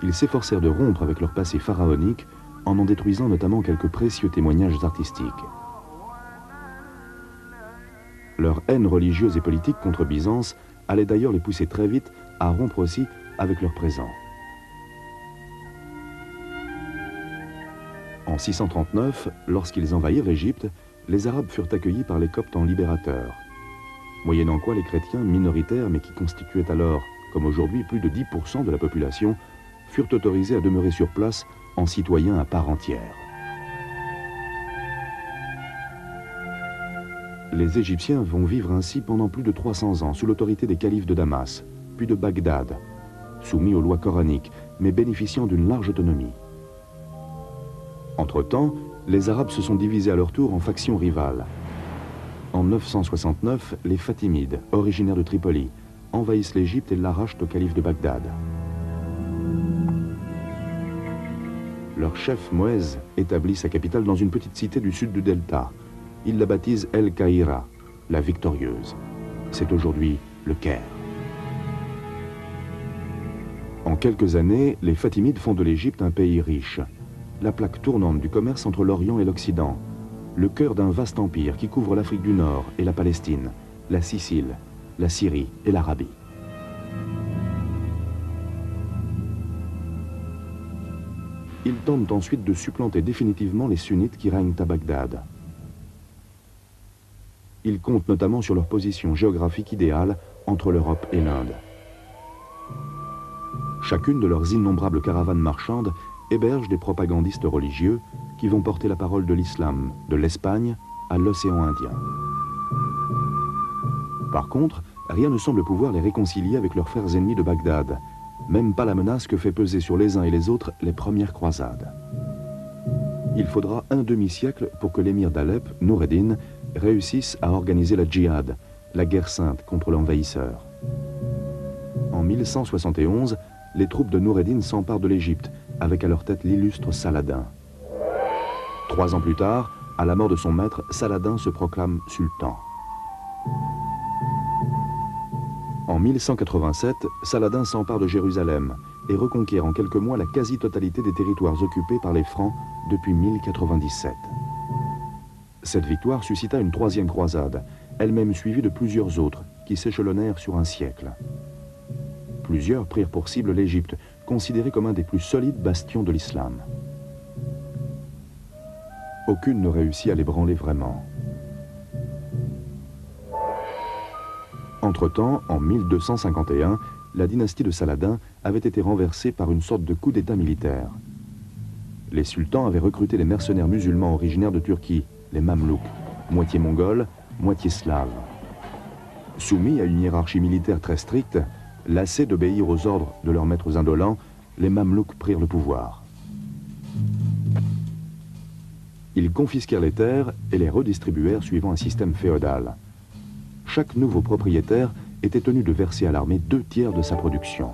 Ils s'efforcèrent de rompre avec leur passé pharaonique en détruisant notamment quelques précieux témoignages artistiques. Leur haine religieuse et politique contre Byzance allait d'ailleurs les pousser très vite à rompre aussi avec leur présent. En 639, lorsqu'ils envahirent l'Égypte, les Arabes furent accueillis par les Coptes en libérateurs. Moyennant quoi les chrétiens minoritaires, mais qui constituaient alors, comme aujourd'hui, plus de 10% de la population, furent autorisés à demeurer sur place en citoyens à part entière. Les Égyptiens vont vivre ainsi pendant plus de 300 ans sous l'autorité des califes de Damas, puis de Bagdad, soumis aux lois coraniques, mais bénéficiant d'une large autonomie. Entre-temps, les Arabes se sont divisés à leur tour en factions rivales. En 969, les Fatimides, originaires de Tripoli, envahissent l'Égypte et l'arrachent au calife de Bagdad. Leur chef Muez établit sa capitale dans une petite cité du sud du Delta. Il la baptise El Kahira, la victorieuse. C'est aujourd'hui le Caire. En quelques années, les Fatimides font de l'Égypte un pays riche, la plaque tournante du commerce entre l'Orient et l'Occident, le cœur d'un vaste empire qui couvre l'Afrique du Nord et la Palestine, la Sicile, la Syrie et l'Arabie. Ils tentent ensuite de supplanter définitivement les sunnites qui règnent à Bagdad. Ils comptent notamment sur leur position géographique idéale entre l'Europe et l'Inde. Chacune de leurs innombrables caravanes marchandes héberge des propagandistes religieux qui vont porter la parole de l'islam, de l'Espagne à l'océan Indien. Par contre, rien ne semble pouvoir les réconcilier avec leurs frères ennemis de Bagdad, même pas la menace que fait peser sur les uns et les autres les premières croisades. Il faudra un demi-siècle pour que l'émir d'Alep, Noureddin, réussisse à organiser la djihad, la guerre sainte contre l'envahisseur. En 1171, les troupes de Noureddin s'emparent de l'Égypte, avec à leur tête l'illustre Saladin. 3 ans plus tard, à la mort de son maître, Saladin se proclame sultan. En 1187, Saladin s'empare de Jérusalem et reconquiert en quelques mois la quasi-totalité des territoires occupés par les Francs depuis 1097. Cette victoire suscita une 3e croisade, elle-même suivie de plusieurs autres, qui s'échelonnèrent sur un siècle. Plusieurs prirent pour cible l'Égypte, considérée comme un des plus solides bastions de l'islam. Aucune ne réussit à l'ébranler vraiment. Entre-temps, en 1251, la dynastie de Saladin avait été renversée par une sorte de coup d'État militaire. Les sultans avaient recruté les mercenaires musulmans originaires de Turquie, les Mamelouks, moitié mongols, moitié slaves. Soumis à une hiérarchie militaire très stricte, lassés d'obéir aux ordres de leurs maîtres indolents, les Mamelouks prirent le pouvoir. Ils confisquèrent les terres et les redistribuèrent suivant un système féodal. Chaque nouveau propriétaire était tenu de verser à l'armée 2/3 de sa production.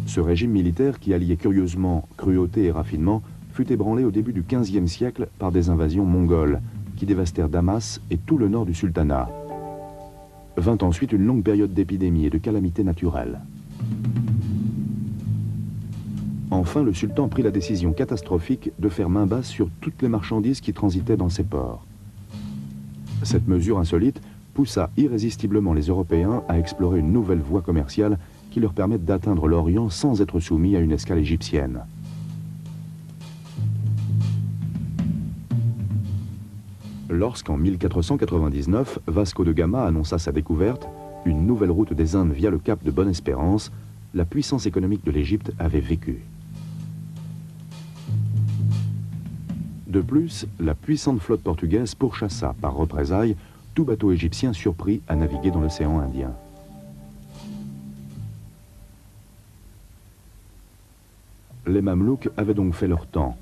Ce régime militaire, qui alliait curieusement cruauté et raffinement, fut ébranlé au début du XVe siècle par des invasions mongoles, qui dévastèrent Damas et tout le nord du sultanat. Vint ensuite une longue période d'épidémies et de calamités naturelles. Enfin, le sultan prit la décision catastrophique de faire main basse sur toutes les marchandises qui transitaient dans ses ports. Cette mesure insolite poussa irrésistiblement les Européens à explorer une nouvelle voie commerciale qui leur permette d'atteindre l'Orient sans être soumis à une escale égyptienne. Lorsqu'en 1499, Vasco de Gama annonça sa découverte, une nouvelle route des Indes via le cap de Bonne-Espérance, la puissance économique de l'Égypte avait vécu. De plus, la puissante flotte portugaise pourchassa par représailles tout bateau égyptien surpris à naviguer dans l'océan Indien. Les Mamelouks avaient donc fait leur temps.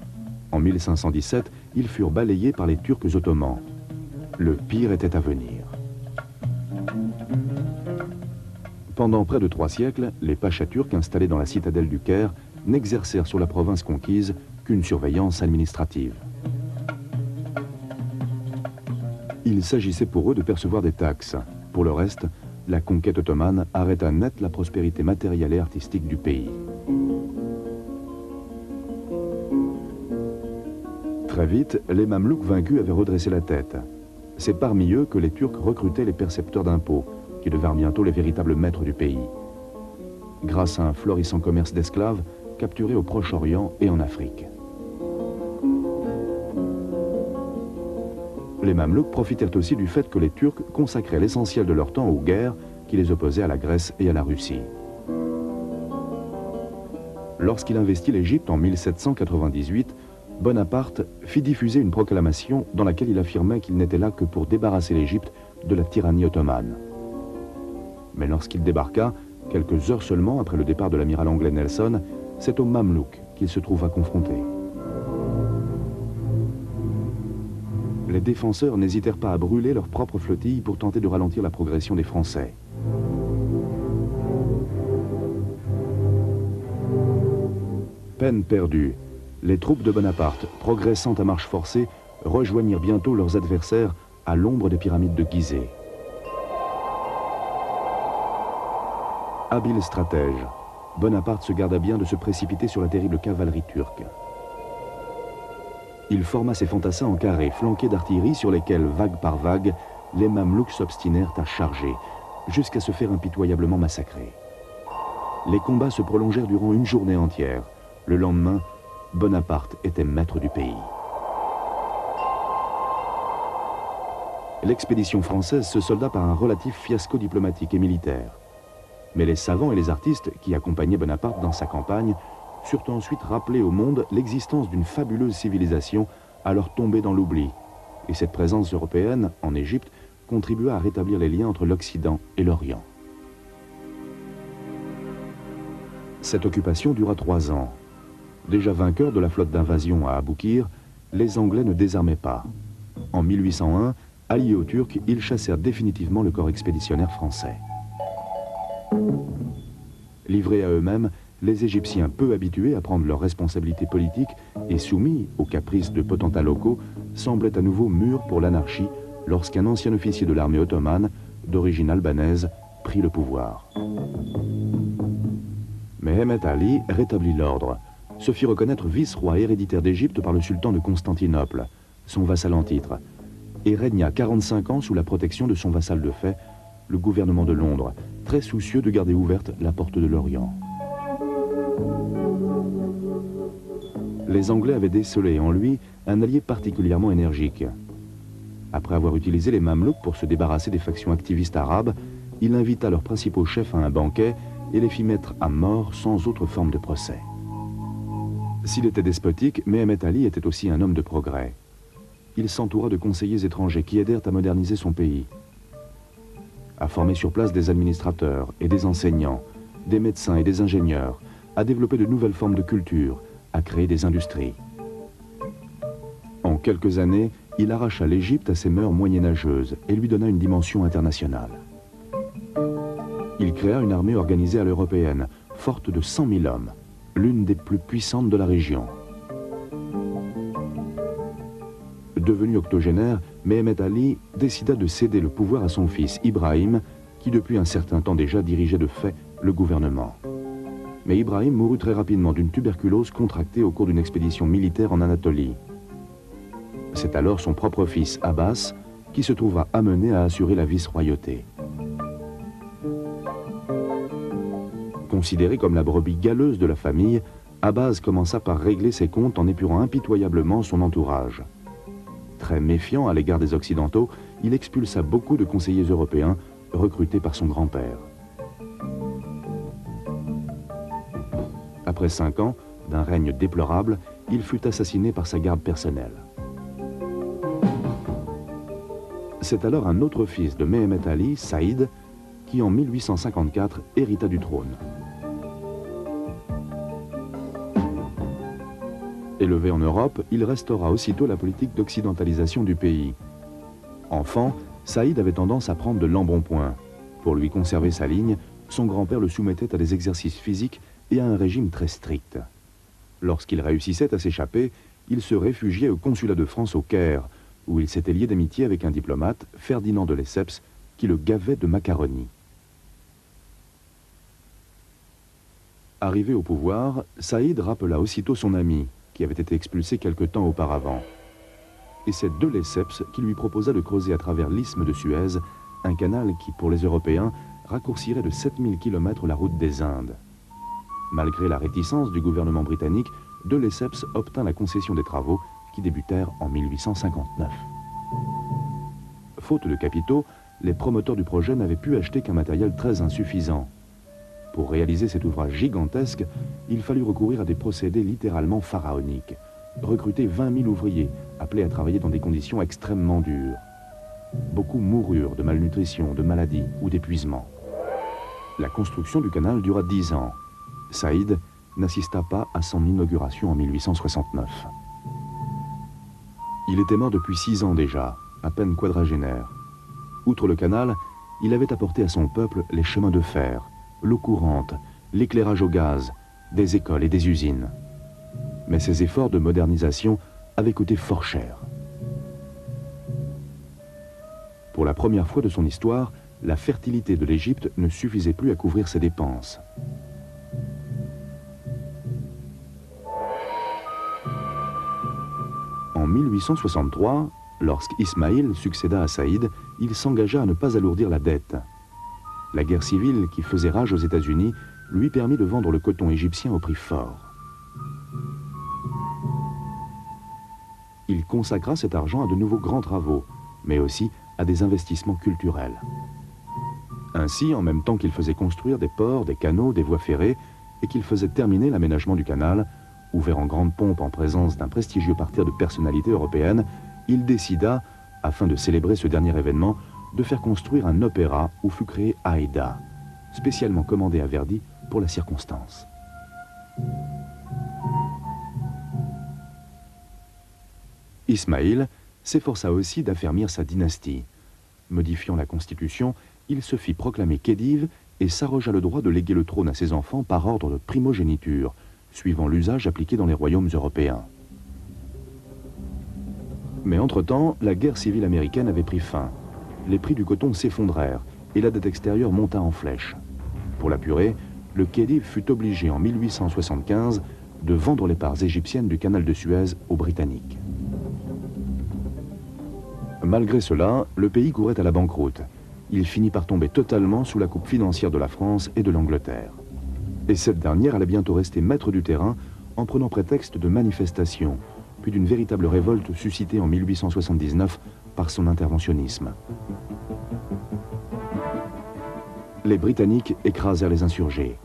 En 1517, ils furent balayés par les Turcs ottomans. Le pire était à venir. Pendant près de 3 siècles, les pachas turcs installés dans la citadelle du Caire n'exercèrent sur la province conquise qu'une surveillance administrative. Il s'agissait pour eux de percevoir des taxes. Pour le reste, la conquête ottomane arrêta net la prospérité matérielle et artistique du pays. Très vite, les Mamelouks vaincus avaient redressé la tête. C'est parmi eux que les Turcs recrutaient les percepteurs d'impôts, qui devinrent bientôt les véritables maîtres du pays. Grâce à un florissant commerce d'esclaves capturés au Proche-Orient et en Afrique. Les Mamelouks profitèrent aussi du fait que les Turcs consacraient l'essentiel de leur temps aux guerres qui les opposaient à la Grèce et à la Russie. Lorsqu'il investit l'Égypte en 1798, Bonaparte fit diffuser une proclamation dans laquelle il affirmait qu'il n'était là que pour débarrasser l'Égypte de la tyrannie ottomane. Mais lorsqu'il débarqua, quelques heures seulement après le départ de l'amiral anglais Nelson, c'est aux Mamelouks qu'il se trouva confronté. Les défenseurs n'hésitèrent pas à brûler leur propre flottille pour tenter de ralentir la progression des Français. Peine perdue. Les troupes de Bonaparte, progressant à marche forcée, rejoignirent bientôt leurs adversaires à l'ombre des pyramides de Gizeh. Habile stratège, Bonaparte se garda bien de se précipiter sur la terrible cavalerie turque. Il forma ses fantassins en carré, flanqués d'artillerie sur lesquels, vague par vague, les Mamelouks s'obstinèrent à charger, jusqu'à se faire impitoyablement massacrer. Les combats se prolongèrent durant une journée entière. Le lendemain, Bonaparte était maître du pays. L'expédition française se solda par un relatif fiasco diplomatique et militaire. Mais les savants et les artistes qui accompagnaient Bonaparte dans sa campagne surent ensuite rappeler au monde l'existence d'une fabuleuse civilisation alors tombée dans l'oubli. Et cette présence européenne en Égypte contribua à rétablir les liens entre l'Occident et l'Orient. Cette occupation dura 3 ans. Déjà vainqueurs de la flotte d'invasion à Aboukir, les Anglais ne désarmaient pas. En 1801, alliés aux Turcs, ils chassèrent définitivement le corps expéditionnaire français. Livrés à eux-mêmes, les Égyptiens, peu habitués à prendre leurs responsabilités politiques et soumis aux caprices de potentats locaux, semblaient à nouveau mûrs pour l'anarchie lorsqu'un ancien officier de l'armée ottomane, d'origine albanaise, prit le pouvoir. Mais Mehmet Ali rétablit l'ordre, se fit reconnaître vice-roi héréditaire d'Égypte par le sultan de Constantinople, son vassal en titre, et régna 45 ans sous la protection de son vassal de fait, le gouvernement de Londres, très soucieux de garder ouverte la porte de l'Orient. Les Anglais avaient décelé en lui un allié particulièrement énergique. Après avoir utilisé les Mamelouks pour se débarrasser des factions activistes arabes, il invita leurs principaux chefs à un banquet et les fit mettre à mort sans autre forme de procès. S'il était despotique, Mehmet Ali était aussi un homme de progrès. Il s'entoura de conseillers étrangers qui aidèrent à moderniser son pays, à former sur place des administrateurs et des enseignants, des médecins et des ingénieurs, à développer de nouvelles formes de culture, à créer des industries. En quelques années, il arracha l'Égypte à ses mœurs moyenâgeuses et lui donna une dimension internationale. Il créa une armée organisée à l'européenne, forte de 100 000 hommes, l'une des plus puissantes de la région. Devenu octogénaire, Mehmet Ali décida de céder le pouvoir à son fils Ibrahim, qui depuis un certain temps déjà dirigeait de fait le gouvernement. Mais Ibrahim mourut très rapidement d'une tuberculose contractée au cours d'une expédition militaire en Anatolie. C'est alors son propre fils Abbas qui se trouva amené à assurer la vice-royauté. Considéré comme la brebis galeuse de la famille, Abbas commença par régler ses comptes en épurant impitoyablement son entourage. Très méfiant à l'égard des Occidentaux, il expulsa beaucoup de conseillers européens recruté par son grand-père. Après 5 ans, d'un règne déplorable, il fut assassiné par sa garde personnelle. C'est alors un autre fils de Mehemet Ali, Saïd, qui en 1854 hérita du trône. Élevé en Europe, il restaura aussitôt la politique d'occidentalisation du pays. Enfant, Saïd avait tendance à prendre de l'embonpoint. Pour lui conserver sa ligne, son grand-père le soumettait à des exercices physiques et à un régime très strict. Lorsqu'il réussissait à s'échapper, il se réfugiait au consulat de France au Caire, où il s'était lié d'amitié avec un diplomate, Ferdinand de Lesseps, qui le gavait de macaroni. Arrivé au pouvoir, Saïd rappela aussitôt son ami, qui avait été expulsé quelque temps auparavant. Et c'est de Lesseps qui lui proposa de creuser à travers l'isthme de Suez un canal qui, pour les Européens, raccourcirait de 7000 km la route des Indes. Malgré la réticence du gouvernement britannique, de Lesseps obtint la concession des travaux qui débutèrent en 1859. Faute de capitaux, les promoteurs du projet n'avaient pu acheter qu'un matériel très insuffisant. Pour réaliser cet ouvrage gigantesque, il fallut recourir à des procédés littéralement pharaoniques. Recruter 20 000 ouvriers, appelés à travailler dans des conditions extrêmement dures. Beaucoup moururent de malnutrition, de maladie ou d'épuisement. La construction du canal dura 10 ans. Saïd n'assista pas à son inauguration en 1869. Il était mort depuis 6 ans déjà, à peine quadragénaire. Outre le canal, il avait apporté à son peuple les chemins de fer, l'eau courante, l'éclairage au gaz, des écoles et des usines. Mais ces efforts de modernisation avaient coûté fort cher. Pour la première fois de son histoire, la fertilité de l'Égypte ne suffisait plus à couvrir ses dépenses. En 1863, lorsqu'Ismaïl succéda à Saïd, il s'engagea à ne pas alourdir la dette. La guerre civile qui faisait rage aux États-Unis lui permit de vendre le coton égyptien au prix fort. Il consacra cet argent à de nouveaux grands travaux, mais aussi à des investissements culturels. Ainsi, en même temps qu'il faisait construire des ports, des canaux, des voies ferrées, et qu'il faisait terminer l'aménagement du canal, ouvert en grande pompe en présence d'un prestigieux parterre de personnalités européennes, il décida, afin de célébrer ce dernier événement, de faire construire un opéra où fut créé Aïda, spécialement commandé à Verdi pour la circonstance. Ismaïl s'efforça aussi d'affermir sa dynastie. Modifiant la constitution, il se fit proclamer khedive et s'arrogea le droit de léguer le trône à ses enfants par ordre de primogéniture, suivant l'usage appliqué dans les royaumes européens. Mais entre-temps, la guerre civile américaine avait pris fin. Les prix du coton s'effondrèrent et la dette extérieure monta en flèche. Pour l'apurer, le khedive fut obligé en 1875 de vendre les parts égyptiennes du canal de Suez aux Britanniques. Malgré cela, le pays courait à la banqueroute. Il finit par tomber totalement sous la coupe financière de la France et de l'Angleterre. Et cette dernière allait bientôt rester maître du terrain en prenant prétexte de manifestations, puis d'une véritable révolte suscitée en 1879 par son interventionnisme. Les Britanniques écrasèrent les insurgés.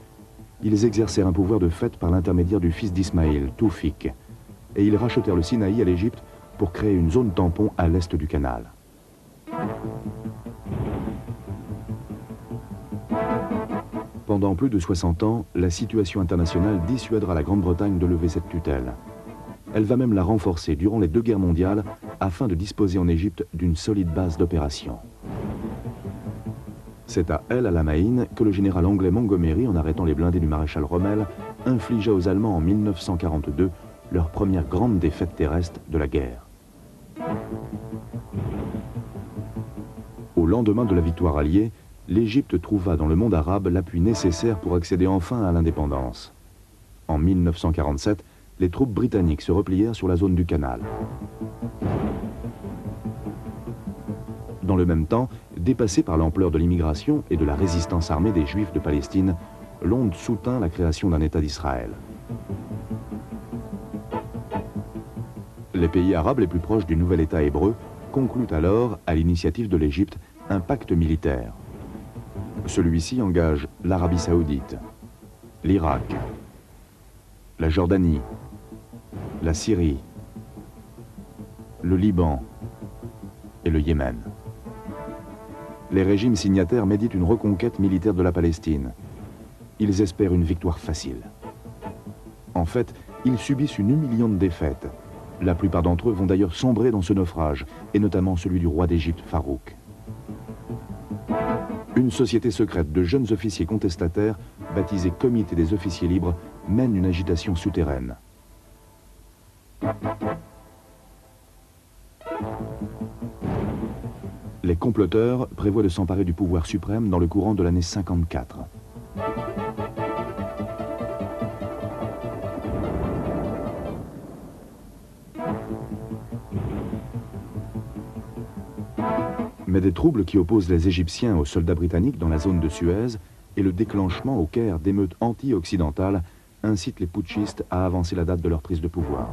Ils exercèrent un pouvoir de fait par l'intermédiaire du fils d'Ismaïl, Toufik, et ils rachetèrent le Sinaï à l'Égypte pour créer une zone tampon à l'est du canal. Pendant plus de 60 ans, la situation internationale dissuadera la Grande-Bretagne de lever cette tutelle. Elle va même la renforcer durant les 2 guerres mondiales afin de disposer en Égypte d'une solide base d'opération. C'est à El Alamein que le général anglais Montgomery, en arrêtant les blindés du maréchal Rommel, infligea aux Allemands en 1942 leur première grande défaite terrestre de la guerre. Au lendemain de la victoire alliée, l'Égypte trouva dans le monde arabe l'appui nécessaire pour accéder enfin à l'indépendance. En 1947, les troupes britanniques se replièrent sur la zone du canal. Dans le même temps, dépassé par l'ampleur de l'immigration et de la résistance armée des Juifs de Palestine, Londres soutint la création d'un État d'Israël. Les pays arabes les plus proches du nouvel État hébreu concluent alors, à l'initiative de l'Égypte, un pacte militaire. Celui-ci engage l'Arabie Saoudite, l'Irak, la Jordanie, la Syrie, le Liban et le Yémen. Les régimes signataires méditent une reconquête militaire de la Palestine. Ils espèrent une victoire facile. En fait, ils subissent une humiliante défaite. La plupart d'entre eux vont d'ailleurs sombrer dans ce naufrage, et notamment celui du roi d'Égypte, Farouk. Une société secrète de jeunes officiers contestataires, baptisée Comité des officiers libres, mène une agitation souterraine. Les comploteurs prévoient de s'emparer du pouvoir suprême dans le courant de l'année 54. Mais des troubles qui opposent les Égyptiens aux soldats britanniques dans la zone de Suez et le déclenchement au Caire d'émeutes anti-occidentales incitent les putschistes à avancer la date de leur prise de pouvoir.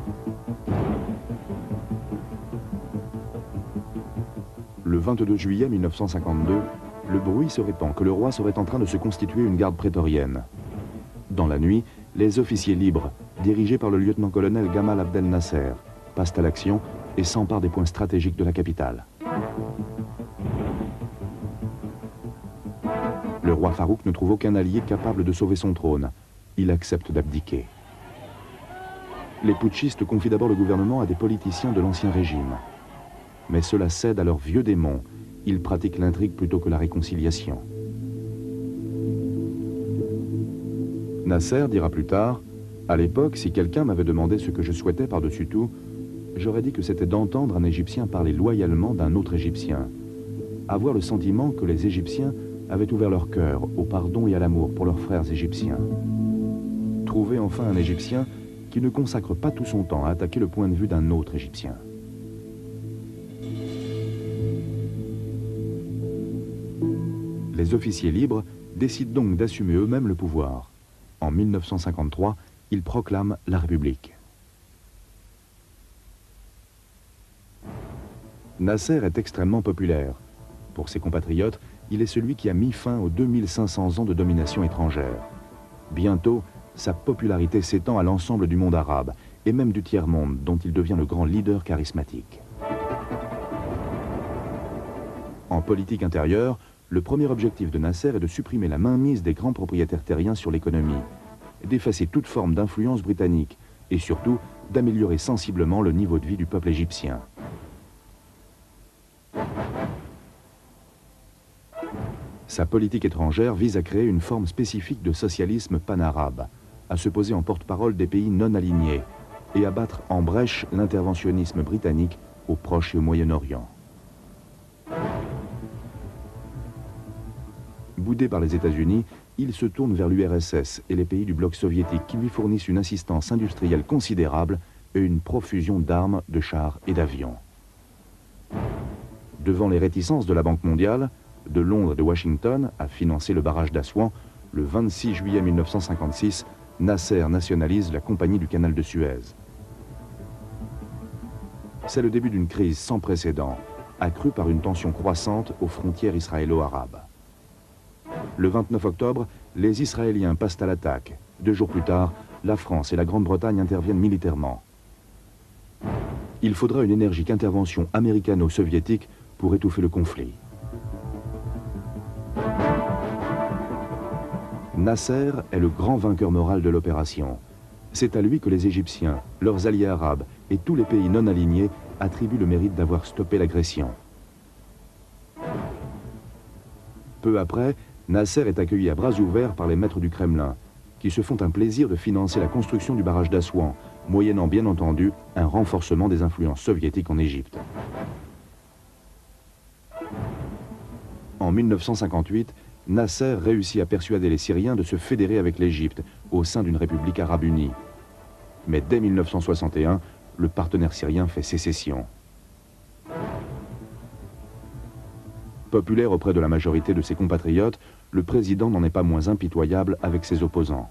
Le 22 juillet 1952, le bruit se répand que le roi serait en train de se constituer une garde prétorienne. Dans la nuit, les officiers libres, dirigés par le lieutenant-colonel Gamal Abdel Nasser, passent à l'action et s'emparent des points stratégiques de la capitale. Le roi Farouk ne trouve aucun allié capable de sauver son trône. Il accepte d'abdiquer. Les putschistes confient d'abord le gouvernement à des politiciens de l'ancien régime. Mais cela cède à leurs vieux démons. Ils pratiquent l'intrigue plutôt que la réconciliation. Nasser dira plus tard, « À l'époque, si quelqu'un m'avait demandé ce que je souhaitais par-dessus tout, j'aurais dit que c'était d'entendre un Égyptien parler loyalement d'un autre Égyptien. Avoir le sentiment que les Égyptiens avaient ouvert leur cœur au pardon et à l'amour pour leurs frères égyptiens. Trouver enfin un Égyptien qui ne consacre pas tout son temps à attaquer le point de vue d'un autre Égyptien. » Les officiers libres décident donc d'assumer eux-mêmes le pouvoir. En 1953, ils proclament la République. Nasser est extrêmement populaire. Pour ses compatriotes, il est celui qui a mis fin aux 2500 ans de domination étrangère. Bientôt, sa popularité s'étend à l'ensemble du monde arabe, et même du tiers-monde, dont il devient le grand leader charismatique. En politique intérieure, le premier objectif de Nasser est de supprimer la mainmise des grands propriétaires terriens sur l'économie, d'effacer toute forme d'influence britannique et surtout d'améliorer sensiblement le niveau de vie du peuple égyptien. Sa politique étrangère vise à créer une forme spécifique de socialisme pan-arabe, à se poser en porte-parole des pays non alignés et à battre en brèche l'interventionnisme britannique au Proche et au Moyen-Orient. Boudé par les États-Unis, il se tourne vers l'URSS et les pays du bloc soviétique qui lui fournissent une assistance industrielle considérable et une profusion d'armes, de chars et d'avions. Devant les réticences de la Banque mondiale, de Londres et de Washington à financer le barrage d'Assouan, le 26 juillet 1956, Nasser nationalise la Compagnie du Canal de Suez. C'est le début d'une crise sans précédent, accrue par une tension croissante aux frontières israélo-arabes. Le 29 octobre, les Israéliens passent à l'attaque. 2 jours plus tard, la France et la Grande-Bretagne interviennent militairement. Il faudra une énergique intervention américano-soviétique pour étouffer le conflit. Nasser est le grand vainqueur moral de l'opération. C'est à lui que les Égyptiens, leurs alliés arabes et tous les pays non alignés attribuent le mérite d'avoir stoppé l'agression. Peu après, Nasser est accueilli à bras ouverts par les maîtres du Kremlin, qui se font un plaisir de financer la construction du barrage d'Assouan, moyennant bien entendu un renforcement des influences soviétiques en Égypte. En 1958, Nasser réussit à persuader les Syriens de se fédérer avec l'Égypte au sein d'une république arabe unie. Mais dès 1961, le partenaire syrien fait sécession. Populaire auprès de la majorité de ses compatriotes, le président n'en est pas moins impitoyable avec ses opposants.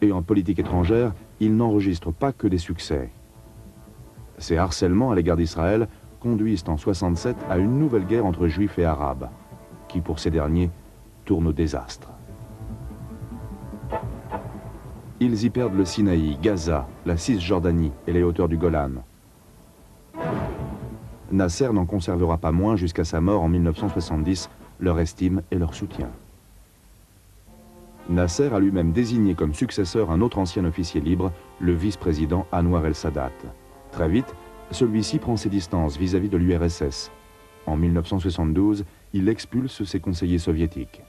Et en politique étrangère, il n'enregistre pas que des succès. Ses harcèlements à l'égard d'Israël conduisent en 67 à une nouvelle guerre entre Juifs et Arabes, qui pour ces derniers tourne au désastre. Ils y perdent le Sinaï, Gaza, la Cisjordanie et les hauteurs du Golan. Nasser n'en conservera pas moins jusqu'à sa mort en 1970 leur estime et leur soutien. Nasser a lui-même désigné comme successeur un autre ancien officier libre, le vice-président Anwar el-Sadat. Très vite, celui-ci prend ses distances vis-à-vis de l'URSS. En 1972, il expulse ses conseillers soviétiques.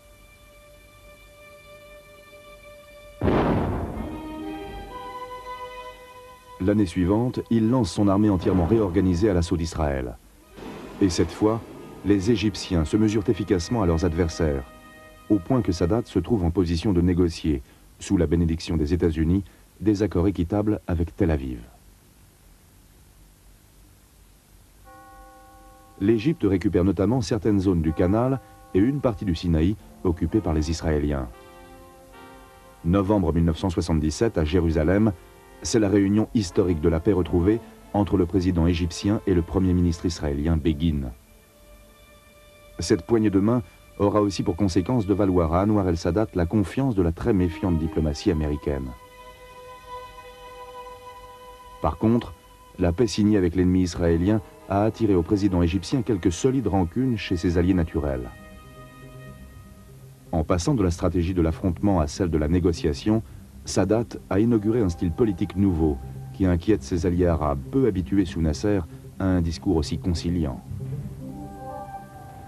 L'année suivante, il lance son armée entièrement réorganisée à l'assaut d'Israël. Et cette fois, les Égyptiens se mesurent efficacement à leurs adversaires, au point que Sadat se trouve en position de négocier, sous la bénédiction des États-Unis, des accords équitables avec Tel Aviv. L'Égypte récupère notamment certaines zones du Canal et une partie du Sinaï occupée par les Israéliens. Novembre 1977, à Jérusalem, c'est la réunion historique de la paix retrouvée entre le président égyptien et le premier ministre israélien Begin. Cette poignée de main aura aussi pour conséquence de valoir à Anwar el-Sadat la confiance de la très méfiante diplomatie américaine. Par contre, la paix signée avec l'ennemi israélien a attiré au président égyptien quelques solides rancunes chez ses alliés naturels. En passant de la stratégie de l'affrontement à celle de la négociation, Sadat a inauguré un style politique nouveau qui inquiète ses alliés arabes, peu habitués sous Nasser à un discours aussi conciliant.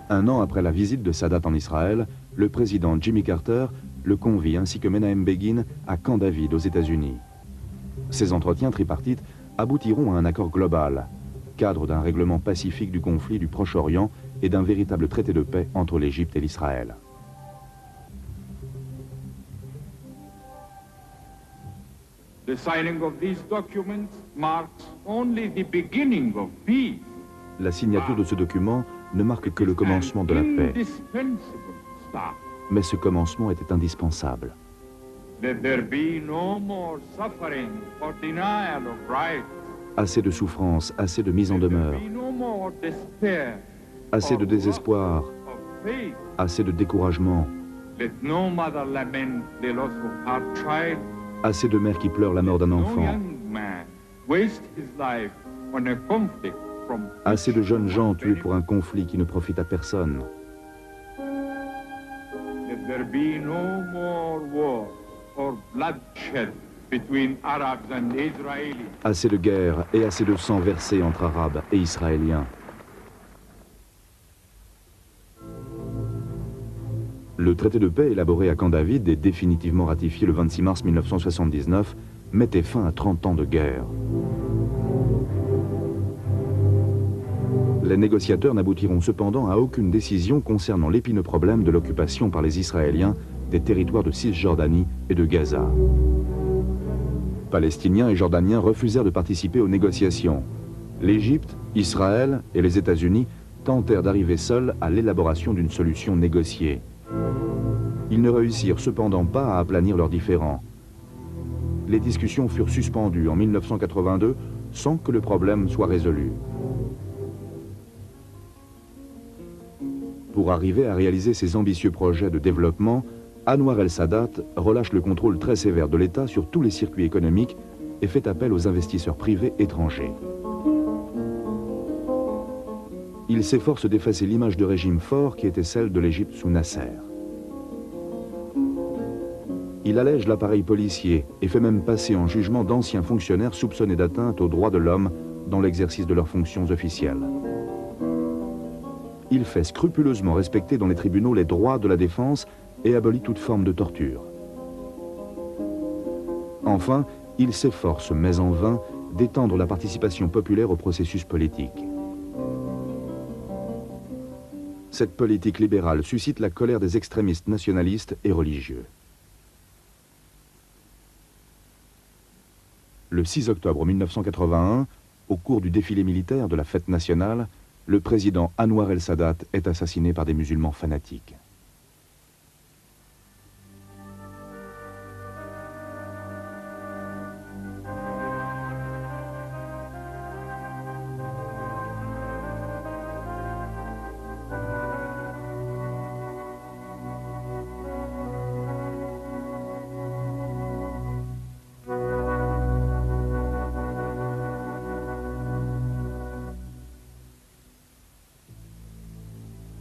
Un an après la visite de Sadat en Israël, le président Jimmy Carter le convie ainsi que Menahem Begin à Camp David aux États-Unis. Ces entretiens tripartites aboutiront à un accord global, cadre d'un règlement pacifique du conflit du Proche-Orient et d'un véritable traité de paix entre l'Égypte et l'Israël. The signing of these documents marks only the beginning of peace. La signature de ce document ne marque que le commencement de la paix. Mais ce commencement était indispensable. Let there be no more suffering or denial of rights. Assez de souffrance, assez de mise en demeure, assez de désespoir, assez de découragement, assez de mères qui pleurent la mort d'un enfant, assez de jeunes gens tués pour un conflit qui ne profite à personne. Assez de guerre et assez de sang versé entre Arabes et Israéliens. Le traité de paix élaboré à Camp David et définitivement ratifié le 26 mars 1979 mettait fin à 30 ans de guerre. Les négociateurs n'aboutiront cependant à aucune décision concernant l'épineux problème de l'occupation par les Israéliens des territoires de Cisjordanie et de Gaza. Palestiniens et Jordaniens refusèrent de participer aux négociations. L'Égypte, Israël et les États-Unis tentèrent d'arriver seuls à l'élaboration d'une solution négociée. Ils ne réussirent cependant pas à aplanir leurs différends. Les discussions furent suspendues en 1982 sans que le problème soit résolu. Pour arriver à réaliser ces ambitieux projets de développement, Anwar el-Sadat relâche le contrôle très sévère de l'État sur tous les circuits économiques et fait appel aux investisseurs privés étrangers. Il s'efforce d'effacer l'image de régime fort qui était celle de l'Égypte sous Nasser. Il allège l'appareil policier et fait même passer en jugement d'anciens fonctionnaires soupçonnés d'atteinte aux droits de l'homme dans l'exercice de leurs fonctions officielles. Il fait scrupuleusement respecter dans les tribunaux les droits de la défense et abolit toute forme de torture. Enfin, il s'efforce, mais en vain, d'étendre la participation populaire au processus politique. Cette politique libérale suscite la colère des extrémistes nationalistes et religieux. Le 6 octobre 1981, au cours du défilé militaire de la fête nationale, le président Anwar el-Sadat est assassiné par des musulmans fanatiques.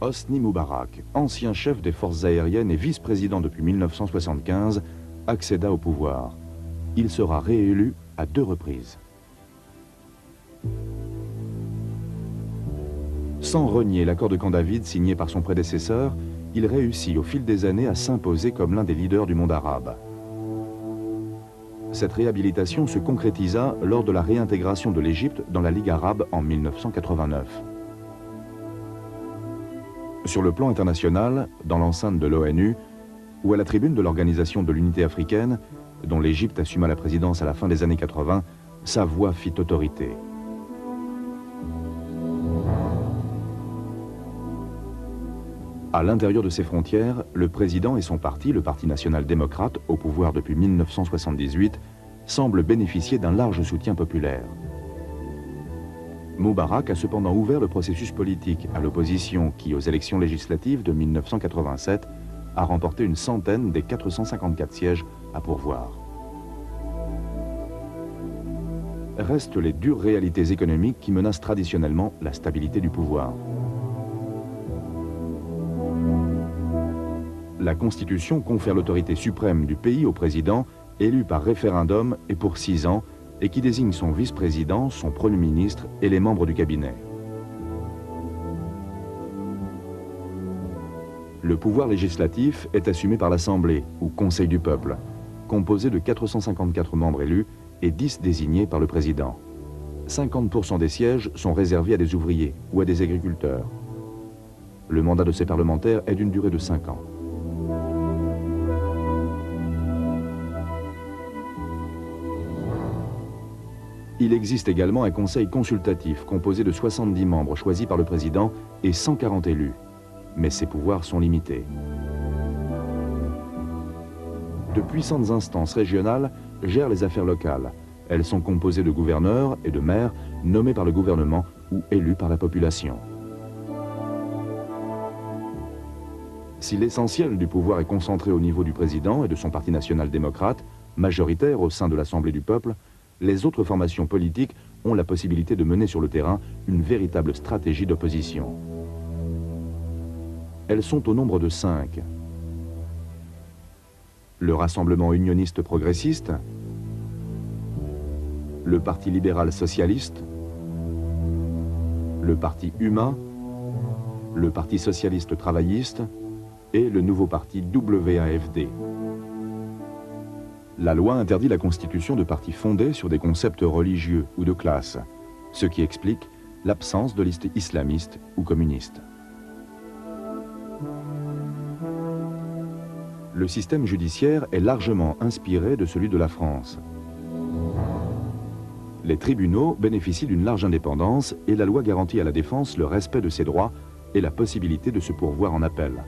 Hosni Moubarak, ancien chef des forces aériennes et vice-président depuis 1975, accéda au pouvoir. Il sera réélu à 2 reprises. Sans renier l'accord de Camp David signé par son prédécesseur, il réussit au fil des années à s'imposer comme l'un des leaders du monde arabe. Cette réhabilitation se concrétisa lors de la réintégration de l'Égypte dans la Ligue arabe en 1989. Sur le plan international, dans l'enceinte de l'ONU, ou à la tribune de l'Organisation de l'Unité africaine, dont l'Égypte assuma la présidence à la fin des années 80, sa voix fit autorité. À l'intérieur de ses frontières, le président et son parti, le Parti national-démocrate, au pouvoir depuis 1978, semblent bénéficier d'un large soutien populaire. Moubarak a cependant ouvert le processus politique à l'opposition qui, aux élections législatives de 1987, a remporté une centaine des 454 sièges à pourvoir. Restent les dures réalités économiques qui menacent traditionnellement la stabilité du pouvoir. La Constitution confère l'autorité suprême du pays au président, élu par référendum et pour 6 ans, et qui désigne son vice-président, son premier ministre et les membres du cabinet. Le pouvoir législatif est assumé par l'Assemblée, ou Conseil du peuple, composé de 454 membres élus et 10 désignés par le président. 50% des sièges sont réservés à des ouvriers ou à des agriculteurs. Le mandat de ces parlementaires est d'une durée de 5 ans. Il existe également un conseil consultatif composé de 70 membres choisis par le président et 140 élus. Mais ses pouvoirs sont limités. De puissantes instances régionales gèrent les affaires locales. Elles sont composées de gouverneurs et de maires nommés par le gouvernement ou élus par la population. Si l'essentiel du pouvoir est concentré au niveau du président et de son parti national-démocrate, majoritaire au sein de l'Assemblée du peuple, les autres formations politiques ont la possibilité de mener sur le terrain une véritable stratégie d'opposition. Elles sont au nombre de 5. Le Rassemblement unioniste progressiste, le Parti libéral socialiste, le Parti humain, le Parti socialiste travailliste et le nouveau parti WAFD. La loi interdit la constitution de partis fondés sur des concepts religieux ou de classe, ce qui explique l'absence de listes islamistes ou communistes. Le système judiciaire est largement inspiré de celui de la France. Les tribunaux bénéficient d'une large indépendance et la loi garantit à la défense le respect de ses droits et la possibilité de se pourvoir en appel.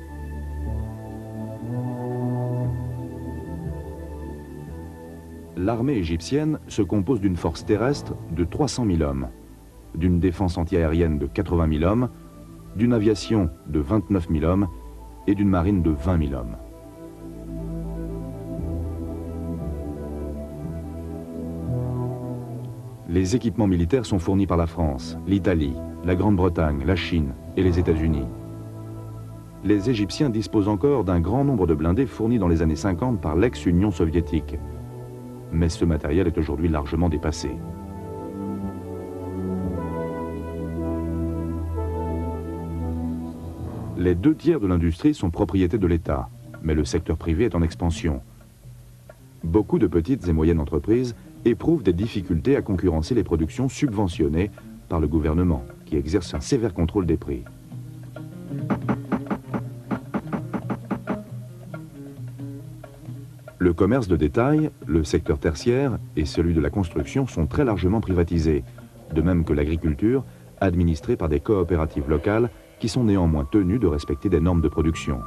L'armée égyptienne se compose d'une force terrestre de 300 000 hommes, d'une défense antiaérienne de 80 000 hommes, d'une aviation de 29 000 hommes et d'une marine de 20 000 hommes. Les équipements militaires sont fournis par la France, l'Italie, la Grande-Bretagne, la Chine et les États-Unis. Les Égyptiens disposent encore d'un grand nombre de blindés fournis dans les années 50 par l'ex-Union soviétique. Mais ce matériel est aujourd'hui largement dépassé. Les 2 tiers de l'industrie sont propriété de l'État, mais le secteur privé est en expansion. Beaucoup de petites et moyennes entreprises éprouvent des difficultés à concurrencer les productions subventionnées par le gouvernement, qui exerce un sévère contrôle des prix. Le commerce de détail, le secteur tertiaire et celui de la construction sont très largement privatisés, de même que l'agriculture, administrée par des coopératives locales qui sont néanmoins tenues de respecter des normes de production.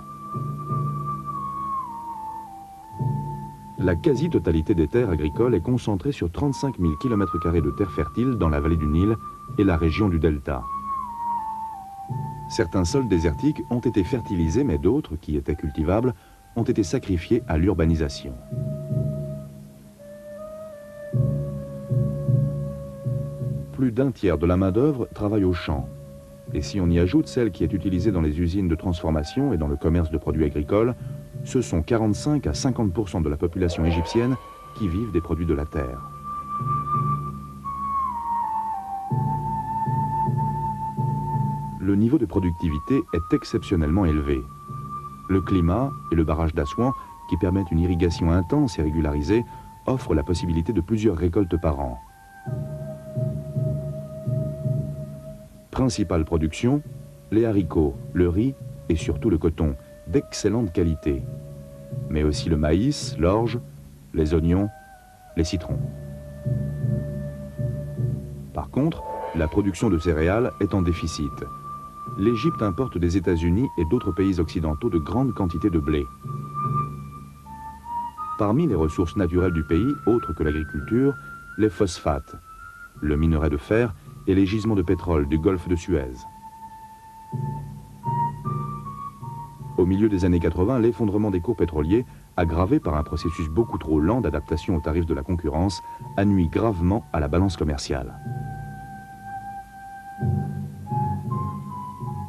La quasi-totalité des terres agricoles est concentrée sur 35 000 km² de terres fertiles dans la vallée du Nil et la région du Delta. Certains sols désertiques ont été fertilisés, mais d'autres, qui étaient cultivables, ont été sacrifiés à l'urbanisation. Plus d'1 tiers de la main-d'œuvre travaille aux champs. Et si on y ajoute celle qui est utilisée dans les usines de transformation et dans le commerce de produits agricoles, ce sont 45 à 50% de la population égyptienne qui vivent des produits de la terre. Le niveau de productivité est exceptionnellement élevé. Le climat et le barrage d'Assouan, qui permettent une irrigation intense et régularisée, offrent la possibilité de plusieurs récoltes par an. Principale production, les haricots, le riz et surtout le coton, d'excellente qualité. Mais aussi le maïs, l'orge, les oignons, les citrons. Par contre, la production de céréales est en déficit. L'Égypte importe des États-Unis et d'autres pays occidentaux de grandes quantités de blé. Parmi les ressources naturelles du pays, autres que l'agriculture, les phosphates, le minerai de fer et les gisements de pétrole du golfe de Suez. Au milieu des années 80, l'effondrement des cours pétroliers, aggravé par un processus beaucoup trop lent d'adaptation aux tarifs de la concurrence, a nui gravement à la balance commerciale.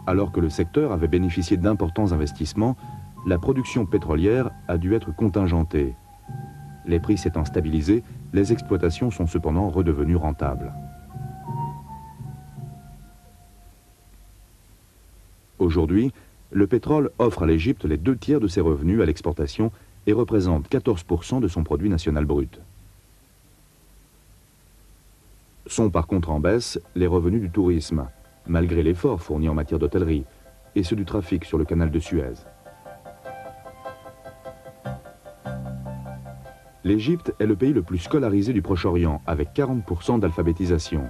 Alors que le secteur avait bénéficié d'importants investissements, la production pétrolière a dû être contingentée. Les prix s'étant stabilisés, les exploitations sont cependant redevenues rentables. Aujourd'hui, le pétrole offre à l'Égypte les 2/3 de ses revenus à l'exportation et représente 14% de son produit national brut. Sont par contre en baisse les revenus du tourisme, malgré l'effort fourni en matière d'hôtellerie, et ceux du trafic sur le canal de Suez. L'Égypte est le pays le plus scolarisé du Proche-Orient, avec 40% d'alphabétisation.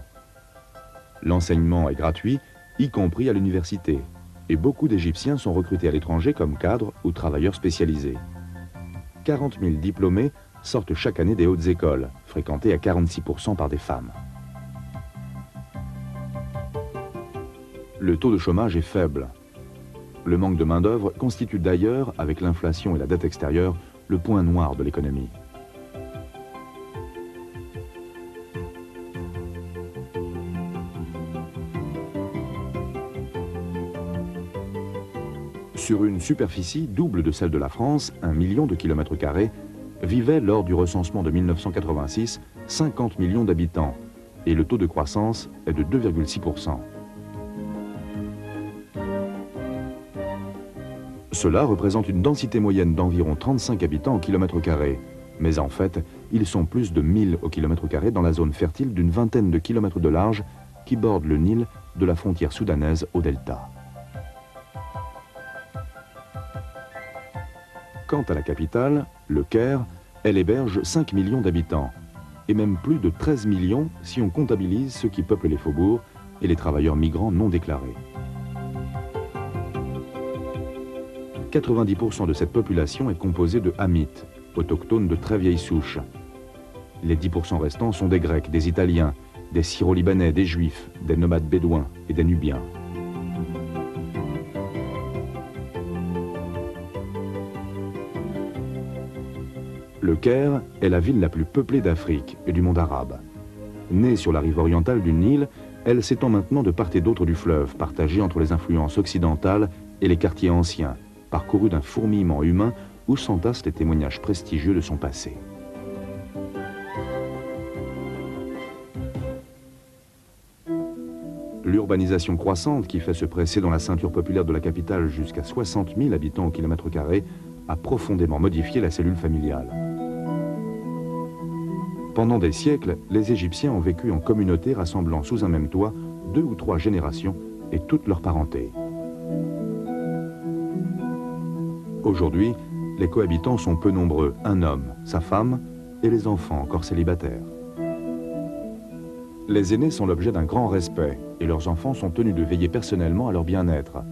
L'enseignement est gratuit, y compris à l'université, et beaucoup d'Égyptiens sont recrutés à l'étranger comme cadres ou travailleurs spécialisés. 40 000 diplômés sortent chaque année des hautes écoles, fréquentées à 46% par des femmes. Le taux de chômage est faible. Le manque de main-d'œuvre constitue d'ailleurs, avec l'inflation et la dette extérieure, le point noir de l'économie. Sur une superficie double de celle de la France, 1 million de kilomètres carrés, vivaient lors du recensement de 1986 50 millions d'habitants et le taux de croissance est de 2,6%. Cela représente une densité moyenne d'environ 35 habitants au kilomètre carré. Mais en fait, ils sont plus de 1000 au kilomètre carré dans la zone fertile d'une vingtaine de kilomètres de large qui borde le Nil de la frontière soudanaise au delta. Quant à la capitale, le Caire, elle héberge 5 millions d'habitants, et même plus de 13 millions si on comptabilise ceux qui peuplent les faubourgs et les travailleurs migrants non déclarés. 90% de cette population est composée de Hamites, autochtones de très vieille souche. Les 10% restants sont des Grecs, des Italiens, des Syro-Libanais, des Juifs, des nomades bédouins et des Nubiens. Le Caire est la ville la plus peuplée d'Afrique et du monde arabe. Née sur la rive orientale du Nil, elle s'étend maintenant de part et d'autre du fleuve, partagée entre les influences occidentales et les quartiers anciens, parcourus d'un fourmillement humain où s'entassent les témoignages prestigieux de son passé. L'urbanisation croissante qui fait se presser dans la ceinture populaire de la capitale jusqu'à 60 000 habitants au kilomètre carré a profondément modifié la cellule familiale. Pendant des siècles, les Égyptiens ont vécu en communauté rassemblant sous un même toit 2 ou 3 générations et toute leur parenté. Aujourd'hui, les cohabitants sont peu nombreux, un homme, sa femme et les enfants encore célibataires. Les aînés sont l'objet d'un grand respect et leurs enfants sont tenus de veiller personnellement à leur bien-être.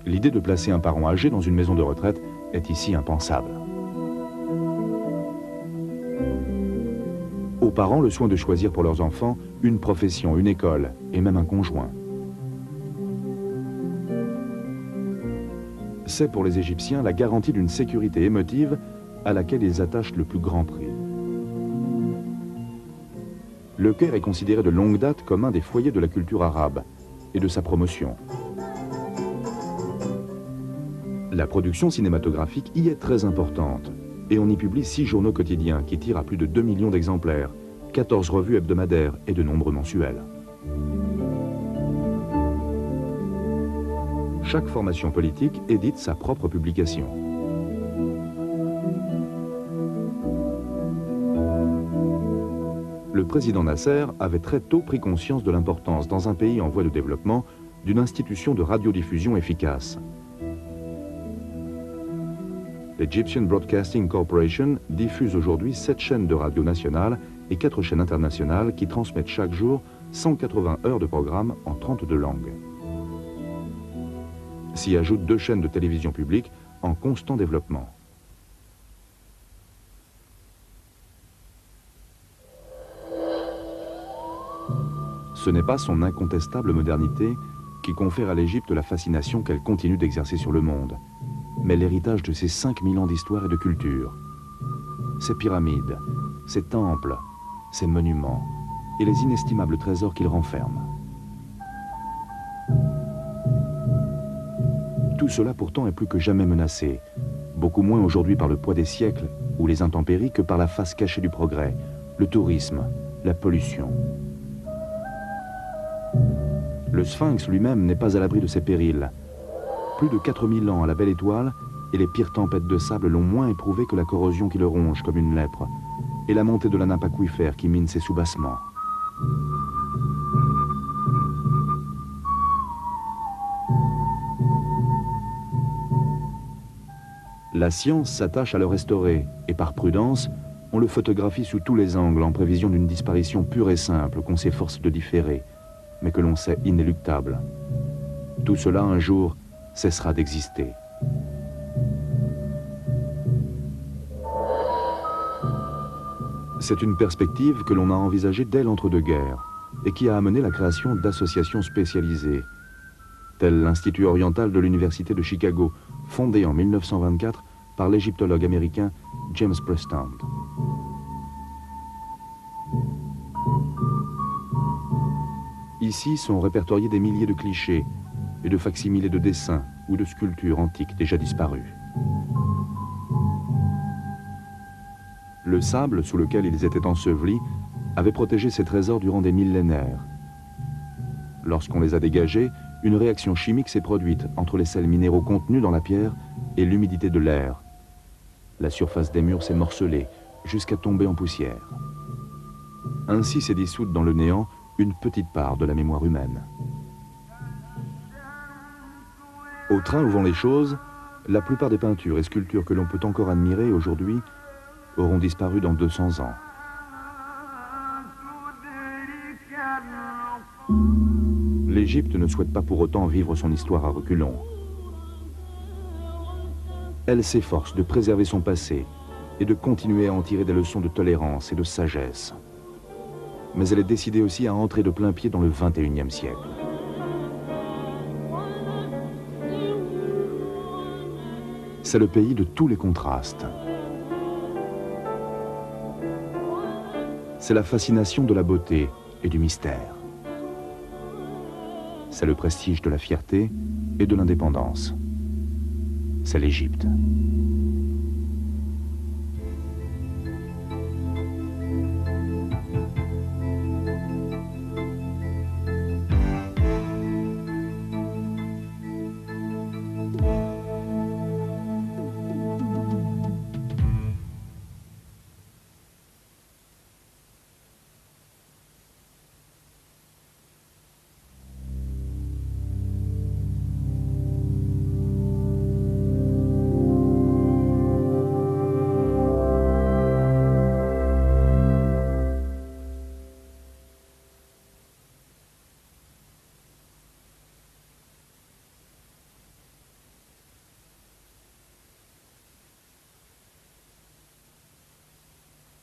L'idée de placer un parent âgé dans une maison de retraite est ici impensable. Aux parents le soin de choisir pour leurs enfants une profession, une école et même un conjoint. C'est pour les Égyptiens la garantie d'une sécurité émotive à laquelle ils attachent le plus grand prix. Le Caire est considéré de longue date comme un des foyers de la culture arabe, et de sa promotion. La production cinématographique y est très importante et on y publie 6 journaux quotidiens qui tirent à plus de 2 millions d'exemplaires, 14 revues hebdomadaires et de nombreux mensuels. Chaque formation politique édite sa propre publication. Le président Nasser avait très tôt pris conscience de l'importance, dans un pays en voie de développement, d'une institution de radiodiffusion efficace. L'Egyptian Broadcasting Corporation diffuse aujourd'hui 7 chaînes de radio nationales et 4 chaînes internationales qui transmettent chaque jour 180 heures de programmes en 32 langues. S'y ajoutent 2 chaînes de télévision publique en constant développement. Ce n'est pas son incontestable modernité qui confère à l'Égypte la fascination qu'elle continue d'exercer sur le monde, mais l'héritage de ses 5000 ans d'histoire et de culture. Ses pyramides, ses temples, ses monuments et les inestimables trésors qu'ils renferment. Tout cela pourtant est plus que jamais menacé, beaucoup moins aujourd'hui par le poids des siècles ou les intempéries que par la face cachée du progrès, le tourisme, la pollution. Le Sphinx lui-même n'est pas à l'abri de ces périls. Plus de 4000 ans à la belle étoile, et les pires tempêtes de sable l'ont moins éprouvé que la corrosion qui le ronge comme une lèpre, et la montée de la nappe aquifère qui mine ses soubassements. La science s'attache à le restaurer, et par prudence, on le photographie sous tous les angles en prévision d'une disparition pure et simple qu'on s'efforce de différer, mais que l'on sait inéluctable. Tout cela, un jour, cessera d'exister. C'est une perspective que l'on a envisagée dès l'entre-deux-guerres et qui a amené la création d'associations spécialisées, telles l'Institut oriental de l'Université de Chicago, fondé en 1924 par l'égyptologue américain James Preston. Ici sont répertoriés des milliers de clichés et de facsimilés de dessins ou de sculptures antiques déjà disparues. Le sable sous lequel ils étaient ensevelis avait protégé ces trésors durant des millénaires. Lorsqu'on les a dégagés, une réaction chimique s'est produite entre les sels minéraux contenus dans la pierre et l'humidité de l'air. La surface des murs s'est morcelée jusqu'à tomber en poussière. Ainsi s'est dissoute dans le néant une petite part de la mémoire humaine. Au train où vont les choses, la plupart des peintures et sculptures que l'on peut encore admirer aujourd'hui auront disparu dans 200 ans. L'Égypte ne souhaite pas pour autant vivre son histoire à reculons. Elle s'efforce de préserver son passé et de continuer à en tirer des leçons de tolérance et de sagesse. Mais elle est décidée aussi à entrer de plein pied dans le XXIe siècle. C'est le pays de tous les contrastes. C'est la fascination de la beauté et du mystère. C'est le prestige de la fierté et de l'indépendance. C'est l'Égypte.